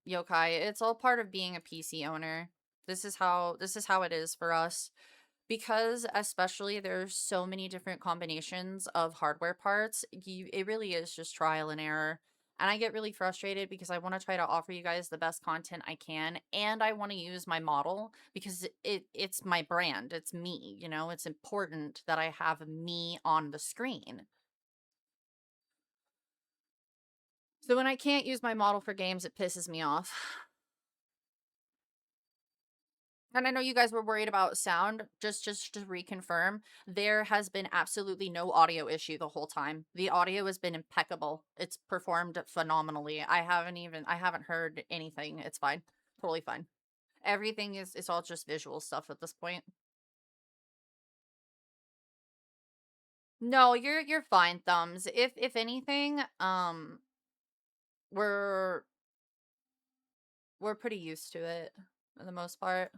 Yokai. It's all part of being a PC owner. This is how it is for us. Because especially there's so many different combinations of hardware parts, it really is just trial and error. And I get really frustrated because I want to try to offer you guys the best content I can, and I want to use my model because it's my brand. It's me, you know? It's important that I have me on the screen. So when I can't use my model for games, it pisses me off. And I know you guys were worried about sound. Just to reconfirm, there has been absolutely no audio issue the whole time. The audio has been impeccable. It's performed phenomenally. I haven't heard anything. It's fine. Totally fine. Everything is it's all just visual stuff at this point. No, you're fine, Thumbs. If anything, we're we're pretty used to it for the most part.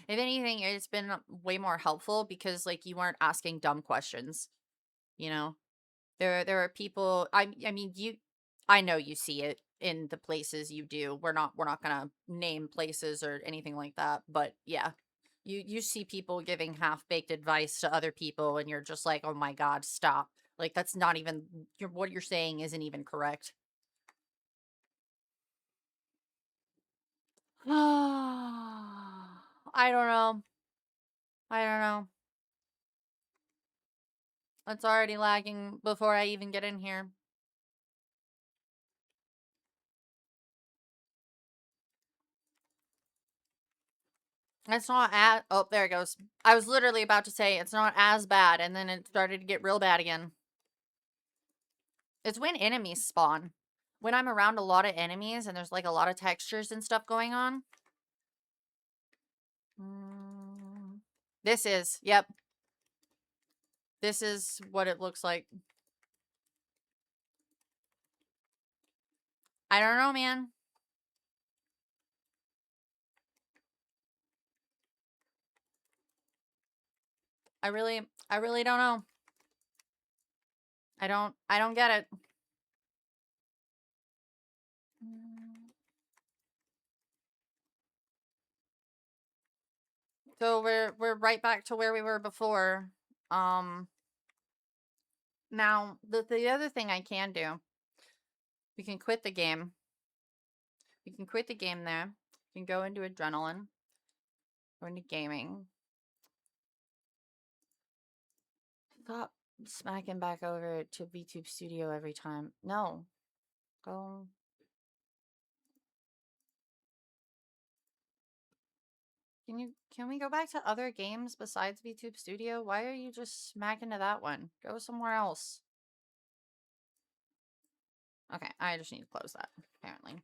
If anything, it's been way more helpful because like you weren't asking dumb questions, you know? There are people I mean I know you see it in the places you do. We're not gonna name places or anything like that, but yeah. You see people giving half-baked advice to other people and you're just like, "Oh my God, stop." Like that's not even what you're saying isn't even correct. I don't know. I don't know. It's already lagging before I even get in here. It's not as oh, there it goes. I was literally about to say it's not as bad, and then it started to get real bad again. It's when enemies spawn. When I'm around a lot of enemies and there's like a lot of textures and stuff going on. This is, yep. This is what it looks like. I don't know, man. I really don't know. I don't get it. So we're right back to where we were before. Now the other thing I can do, we can quit the game. We can quit the game there. We can go into adrenaline. Go into gaming. Stop smacking back over to VTube Studio every time. No. Go. Can we go back to other games besides VTube Studio? Why are you just smacking to that one? Go somewhere else. Okay, I just need to close that, apparently.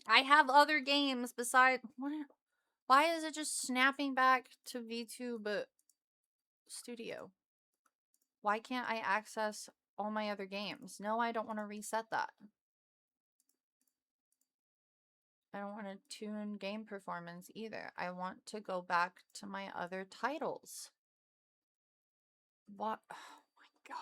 I have other games besides why is it just snapping back to VTube Studio? Why can't I access all my other games? No, I don't want to reset that. I don't want to tune game performance either. I want to go back to my other titles. What? Oh my God.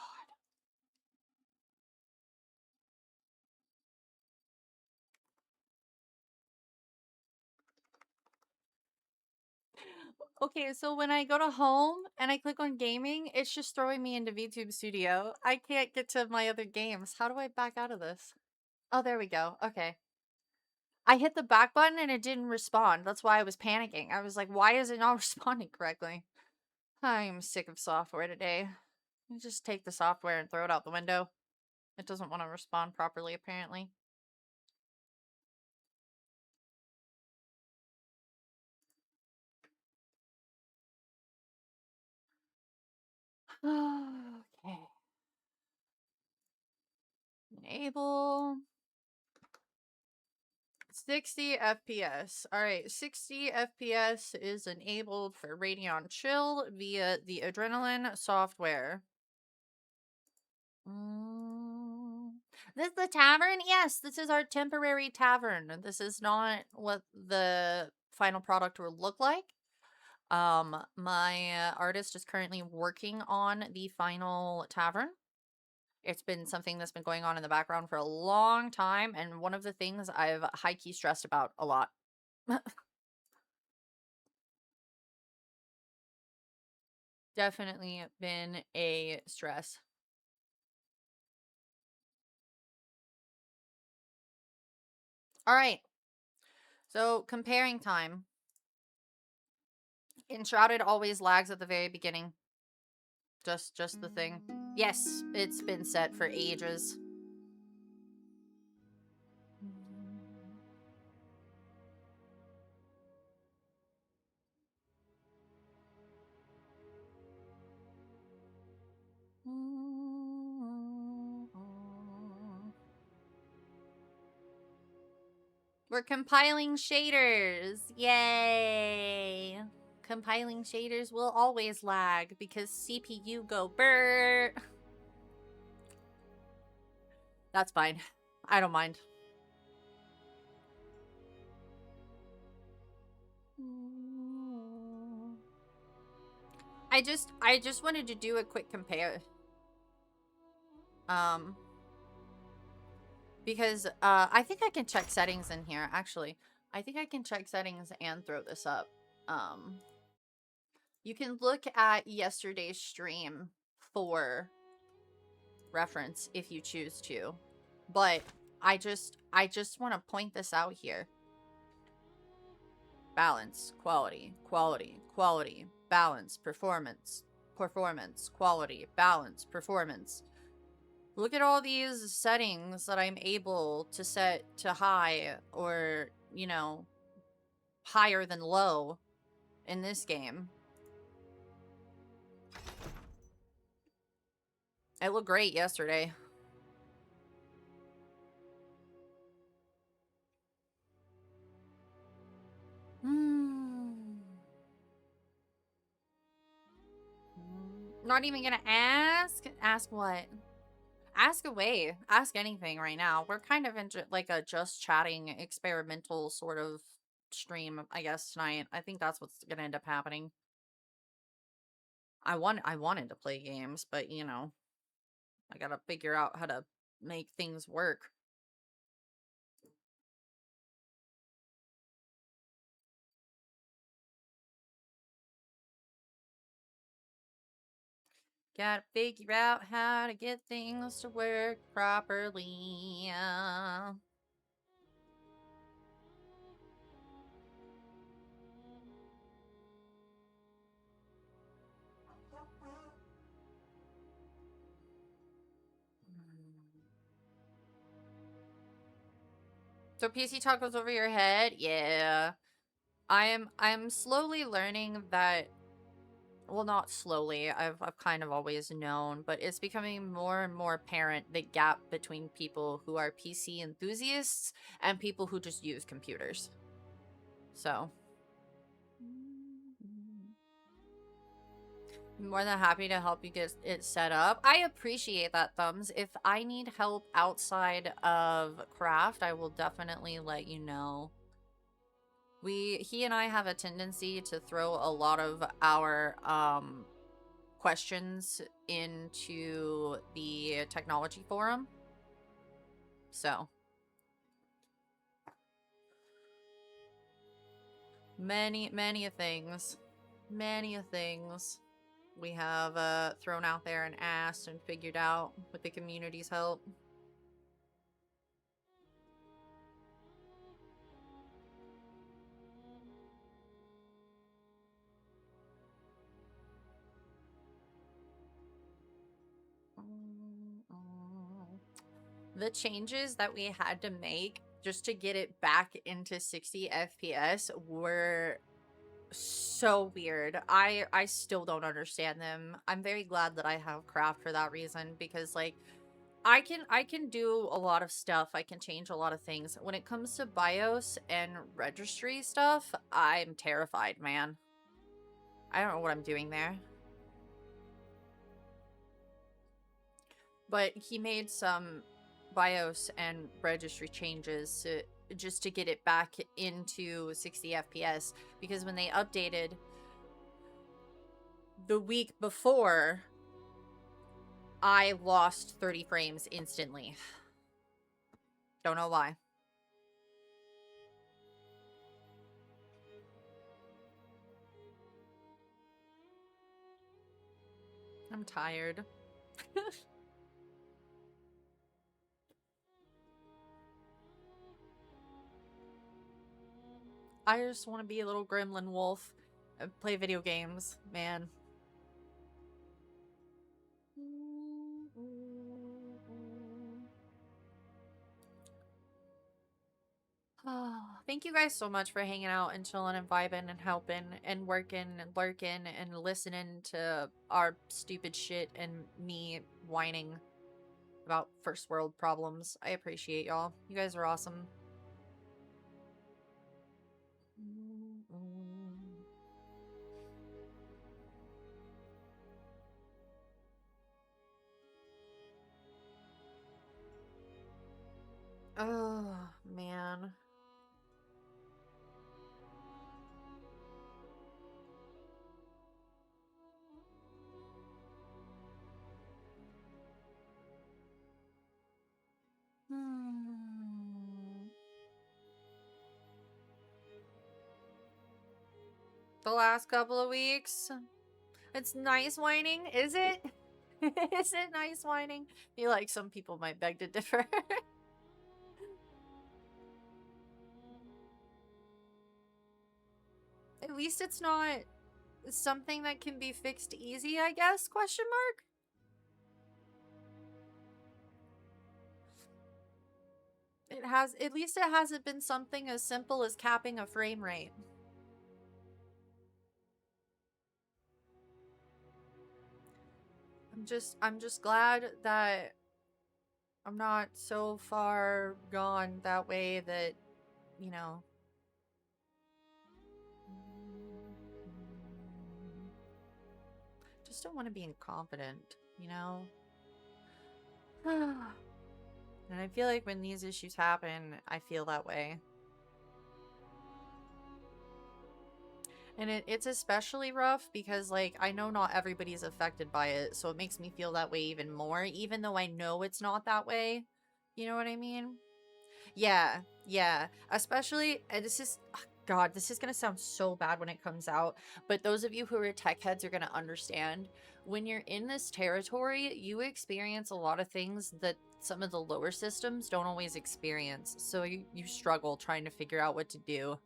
Okay, so when I go to home and I click on gaming, it's just throwing me into VTube Studio. I can't get to my other games. How do I back out of this? Oh, there we go. Okay. I hit the back button and it didn't respond. That's why I was panicking. I was like, why is it not responding correctly? I'm sick of software today. You just take the software and throw it out the window. It doesn't want to respond properly, apparently. Okay. Enable 60 FPS. All right, 60 FPS is enabled for Radeon Chill via the Adrenaline software. This is the tavern? Yes, this is our temporary tavern. This is not what the final product will look like. My artist is currently working on the final tavern. It's been something that's been going on in the background for a long time, and one of the things I've high-key stressed about a lot. Definitely been a stress. All right. So, comparing time. Enshrouded always lags at the very beginning. Just the thing. Yes, it's been set for ages. We're compiling shaders. Yay. Compiling shaders will always lag because CPU go brrr. That's fine. I don't mind. I just wanted to do a quick compare. Because I think I can check settings in here, actually. I think I can check settings and throw this up. You can look at yesterday's stream for reference if you choose to. But I just want to point this out here. Balance, quality, quality, quality, balance, performance, performance, quality, balance, performance. Look at all these settings that I'm able to set to high or, you know, higher than low in this game. It looked great yesterday. Not even gonna ask? Ask what? Ask away. Ask anything right now. We're kind of in like a just chatting experimental sort of stream, I guess, tonight. I think that's what's gonna end up happening. I wanted to play games, but you know, I gotta figure out how to make things work. Gotta figure out how to get things to work properly. So PC talk goes over your head? Yeah. I'm slowly learning that, well, not slowly. I've kind of always known, but it's becoming more and more apparent the gap between people who are PC enthusiasts and people who just use computers. So, more than happy to help you get it set up. I appreciate that, Thumbs. If I need help outside of craft, I will definitely let you know. He and I have a tendency to throw a lot of our questions into the technology forum. So many things we have thrown out there and asked and figured out with the community's help. The changes that we had to make just to get it back into 60 FPS were so weird. I still don't understand them. I'm very glad that I have craft for that reason, because like I can do a lot of stuff. I can change a lot of things. When it comes to BIOS and registry stuff, I'm terrified, man. I don't know what I'm doing there. But he made some BIOS and registry changes just to get it back into 60 FPS, because when they updated the week before, I lost 30 frames instantly. Don't know why. I'm tired. I just want to be a little gremlin wolf and play video games, man. Oh, thank you guys so much for hanging out and chilling and vibing and helping and working and lurking and listening to our stupid shit and me whining about first world problems. I appreciate y'all. You guys are awesome. Oh, man. The last couple of weeks. It's nice whining, is it? Is it nice whining? I feel like some people might beg to differ. At least it's not something that can be fixed easy, I guess, question mark? At least it hasn't been something as simple as capping a frame rate. I'm just glad that I'm not so far gone that way that, you know. Just don't want to be incompetent, you know? And I feel like when these issues happen, I feel that way. And it's especially rough because, like, I know not everybody's affected by it, so it makes me feel that way even more, even though I know it's not that way. You know what I mean? Yeah, yeah. Especially, and this is, God, this is going to sound so bad when it comes out, but those of you who are tech heads are going to understand. When you're in this territory, you experience a lot of things that some of the lower systems don't always experience. So you struggle trying to figure out what to do.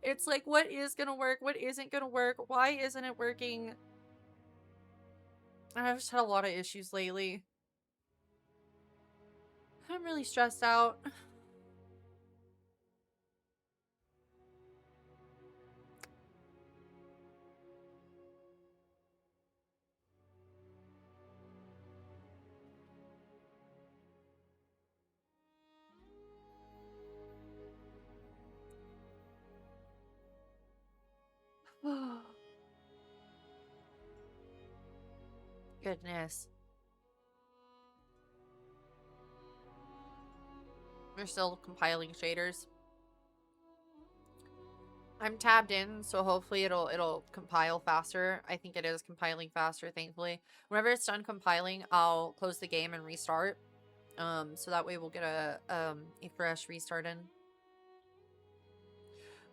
It's like, what is going to work? What isn't going to work? Why isn't it working? I've just had a lot of issues lately. I'm really stressed out. Goodness. We're still compiling shaders. I'm tabbed in, so hopefully it'll compile faster. I think it is compiling faster, thankfully. Whenever it's done compiling, I'll close the game and restart. So that way we'll get a fresh restart in.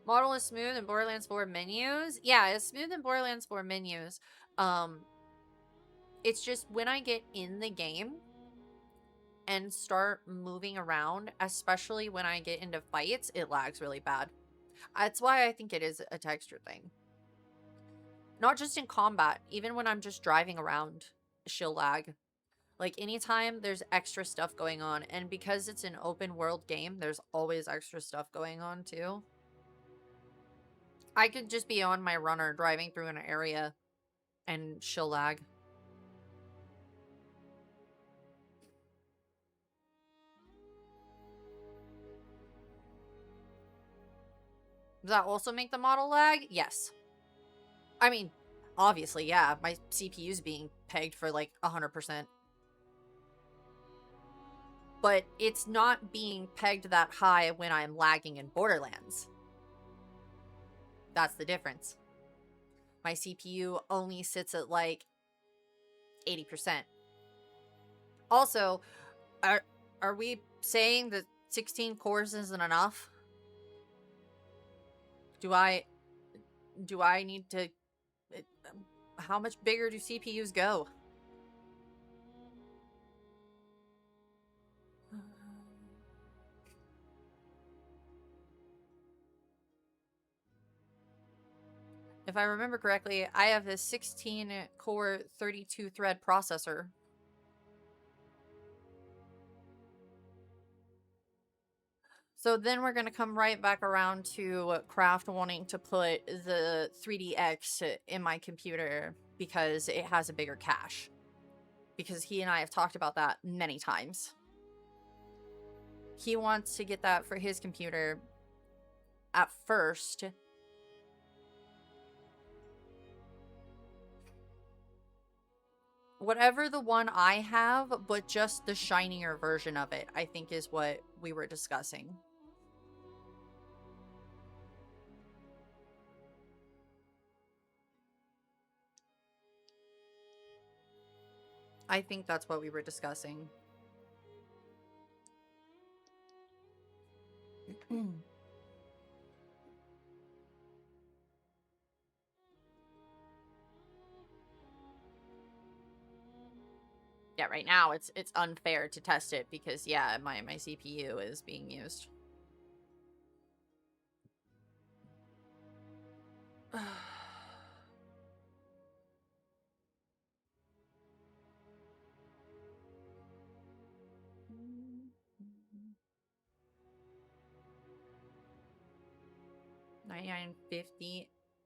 Model is smooth in Borderlands 4 menus. Yeah, it's smooth in Borderlands 4 menus. It's just when I get in the game and start moving around, especially when I get into fights, it lags really bad. That's why I think it is a texture thing. Not just in combat, even when I'm just driving around, she'll lag. Like, anytime there's extra stuff going on, and because it's an open world game, there's always extra stuff going on, too. I could just be on my runner driving through an area and she'll lag. Does that also make the model lag? Yes. I mean, obviously, yeah. My CPU's being pegged for like 100%. But it's not being pegged that high when I'm lagging in Borderlands. That's the difference. My CPU only sits at like 80%. Also, are we saying that 16 cores isn't enough? Do I need to... How much bigger do CPUs go? If I remember correctly, I have a 16-core 32-thread processor. So then we're going to come right back around to Kraft wanting to put the 3DX in my computer because it has a bigger cache. Because he and I have talked about that many times. He wants to get that for his computer at first. Whatever the one I have, but just the shinier version of it, I think is what we were discussing. I think that's what we were discussing. Yeah, right now it's unfair to test it because yeah, my CPU is being used.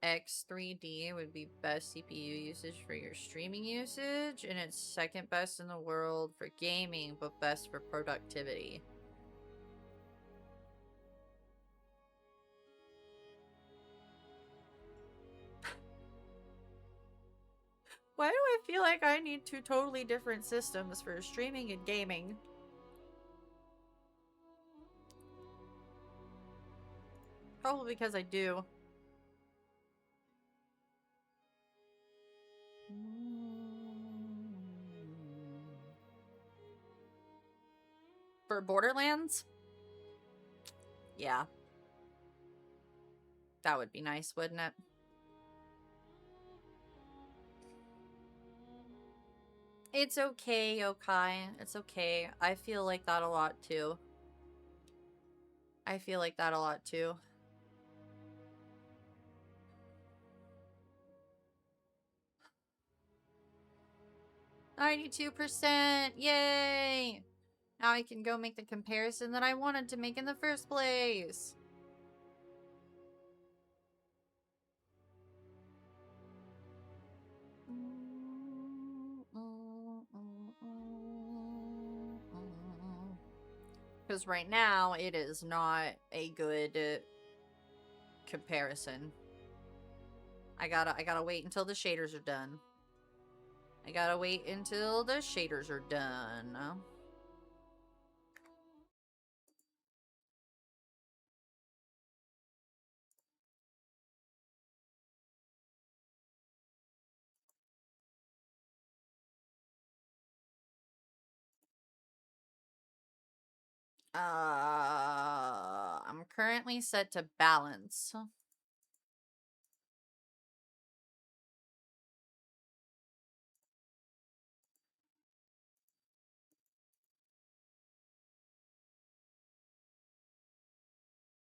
$9950X3D would be best CPU usage for your streaming usage, and it's second best in the world for gaming, but best for productivity. Why do I feel like I need two totally different systems for streaming and gaming? Probably because I do. For Borderlands? Yeah. That would be nice, wouldn't it? It's okay, Yokai. It's okay. I feel like that a lot, too. I feel like that a lot, too. %! Yay! Now I can go make the comparison that I wanted to make in the first place. Because right now, it is not a good comparison. I gotta wait until the shaders are done. I gotta wait until the shaders are done. I'm currently set to balance.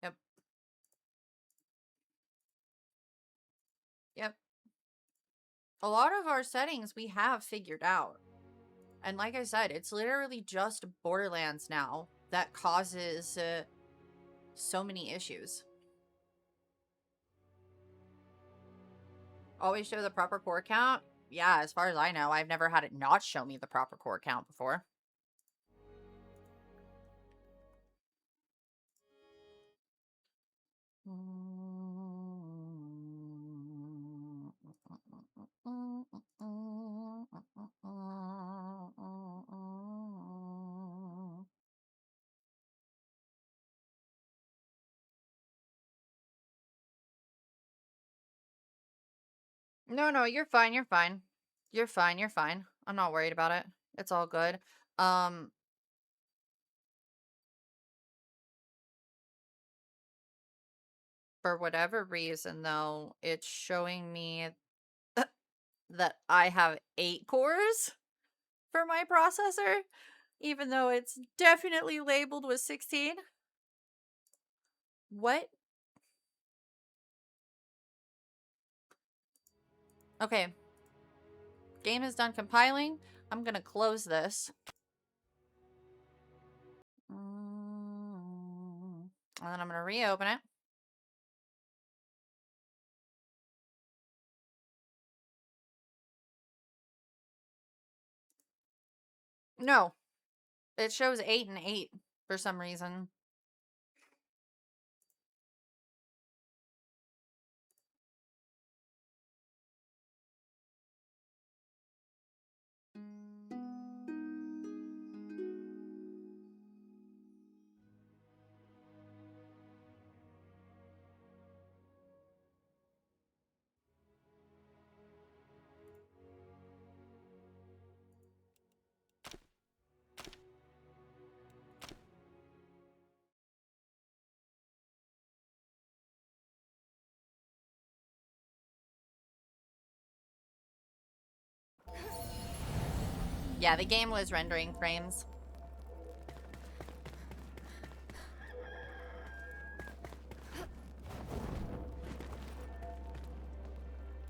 Yep. Yep. A lot of our settings we have figured out. And like I said, it's literally just Borderlands now that causes so many issues. Always show the proper core count? Yeah, as far as I know, I've never had it not show me the proper core count before. No, you're fine, you're fine. You're fine, you're fine. I'm not worried about it. It's all good. For whatever reason, though, it's showing me that I have 8 cores for my processor, even though it's definitely labeled with 16. What? Okay. Game is done compiling. I'm gonna close this. And then I'm gonna reopen it. No. It shows 8 and 8 for some reason. Yeah, the game was rendering frames.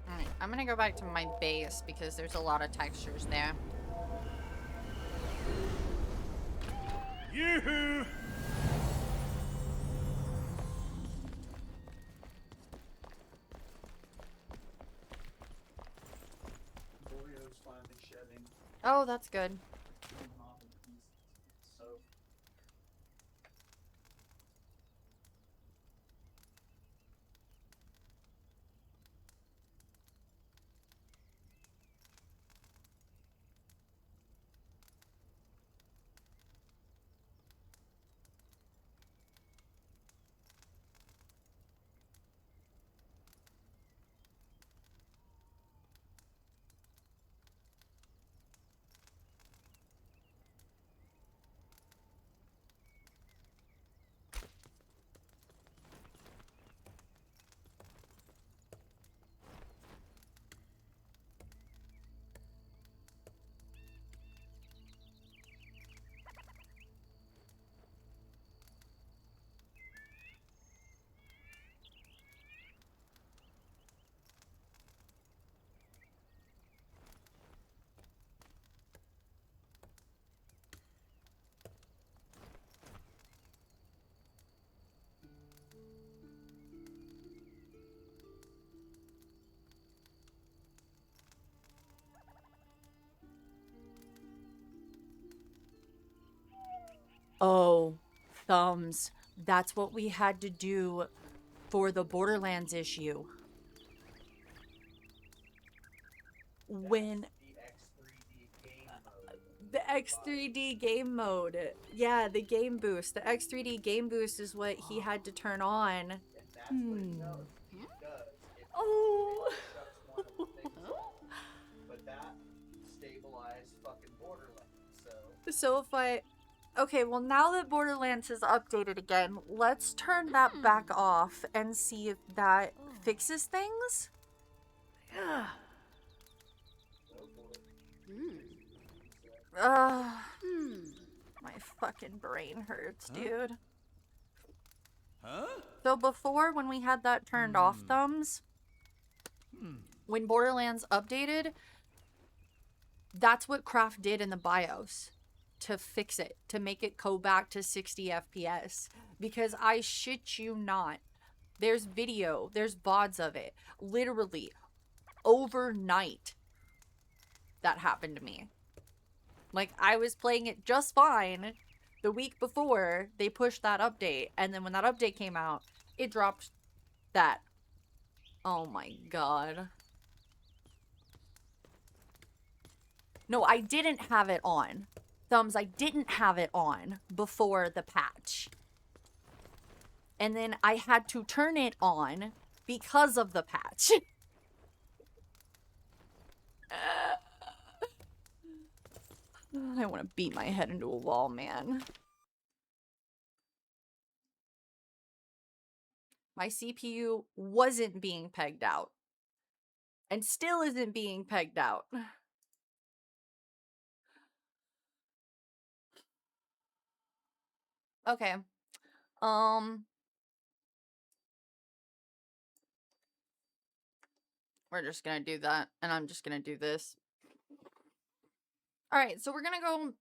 Alright, I'm gonna go back to my base because there's a lot of textures there. Yoo-hoo! Oh, that's good. Oh, thumbs. That's what we had to do for the Borderlands issue. When the X3D game mode. Yeah, the game boost. The X3D game boost is what he had to turn on. Oh. But that stabilized fucking Borderlands, So if I... Okay, well now that Borderlands is updated again, let's turn that back off and see if that fixes things. Ugh. My fucking brain hurts, dude. Huh? So before, when we had that turned off, thumbs, when Borderlands updated, That's what Craft did in the BIOS to fix it, to make it go back to 60 FPS. Because I shit you not, there's video, there's VODs of it. Literally, overnight, that happened to me. Like, I was playing it just fine the week before they pushed that update. And then when that update came out, it dropped that. Oh my god. No, I didn't have it on. Thumbs, I didn't have it on before the patch. And then I had to turn it on because of the patch. I want to beat my head into a wall, man. My CPU wasn't being pegged out. And still isn't being pegged out. Okay. We're just gonna do that. And I'm just gonna do this. Alright, so we're gonna go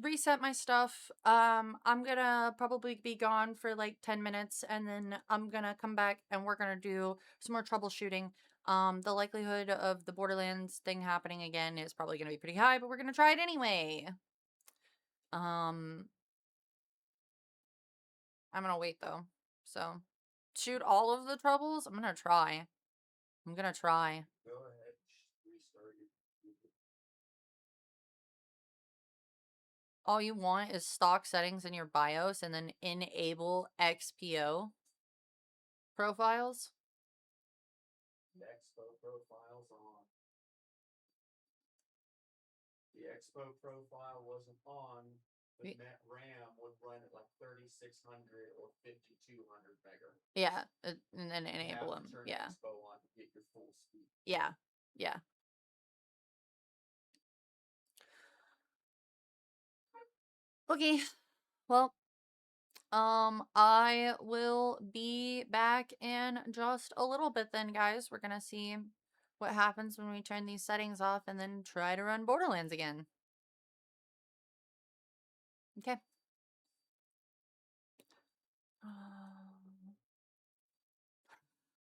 reset my stuff. I'm gonna probably be gone for like 10 minutes and then I'm gonna come back and we're gonna do some more troubleshooting. The likelihood of the Borderlands thing happening again is probably gonna be pretty high, but we're gonna try it anyway. I'm gonna wait though. So, shoot all of the troubles? I'm gonna try. I'm gonna try. Go ahead, restart your computer. All you want is stock settings in your BIOS and then enable XPO profiles. The Expo profile's on. The Expo profile wasn't on. The net RAM would run at like 3600 or 5200 mega. Yeah, and then enable them. Turn Yeah. Expo on to get your full speed. Yeah. Yeah. Okay. Well, I will be back in just a little bit then, guys. We're gonna see what happens when we turn these settings off and then try to run Borderlands again. Okay.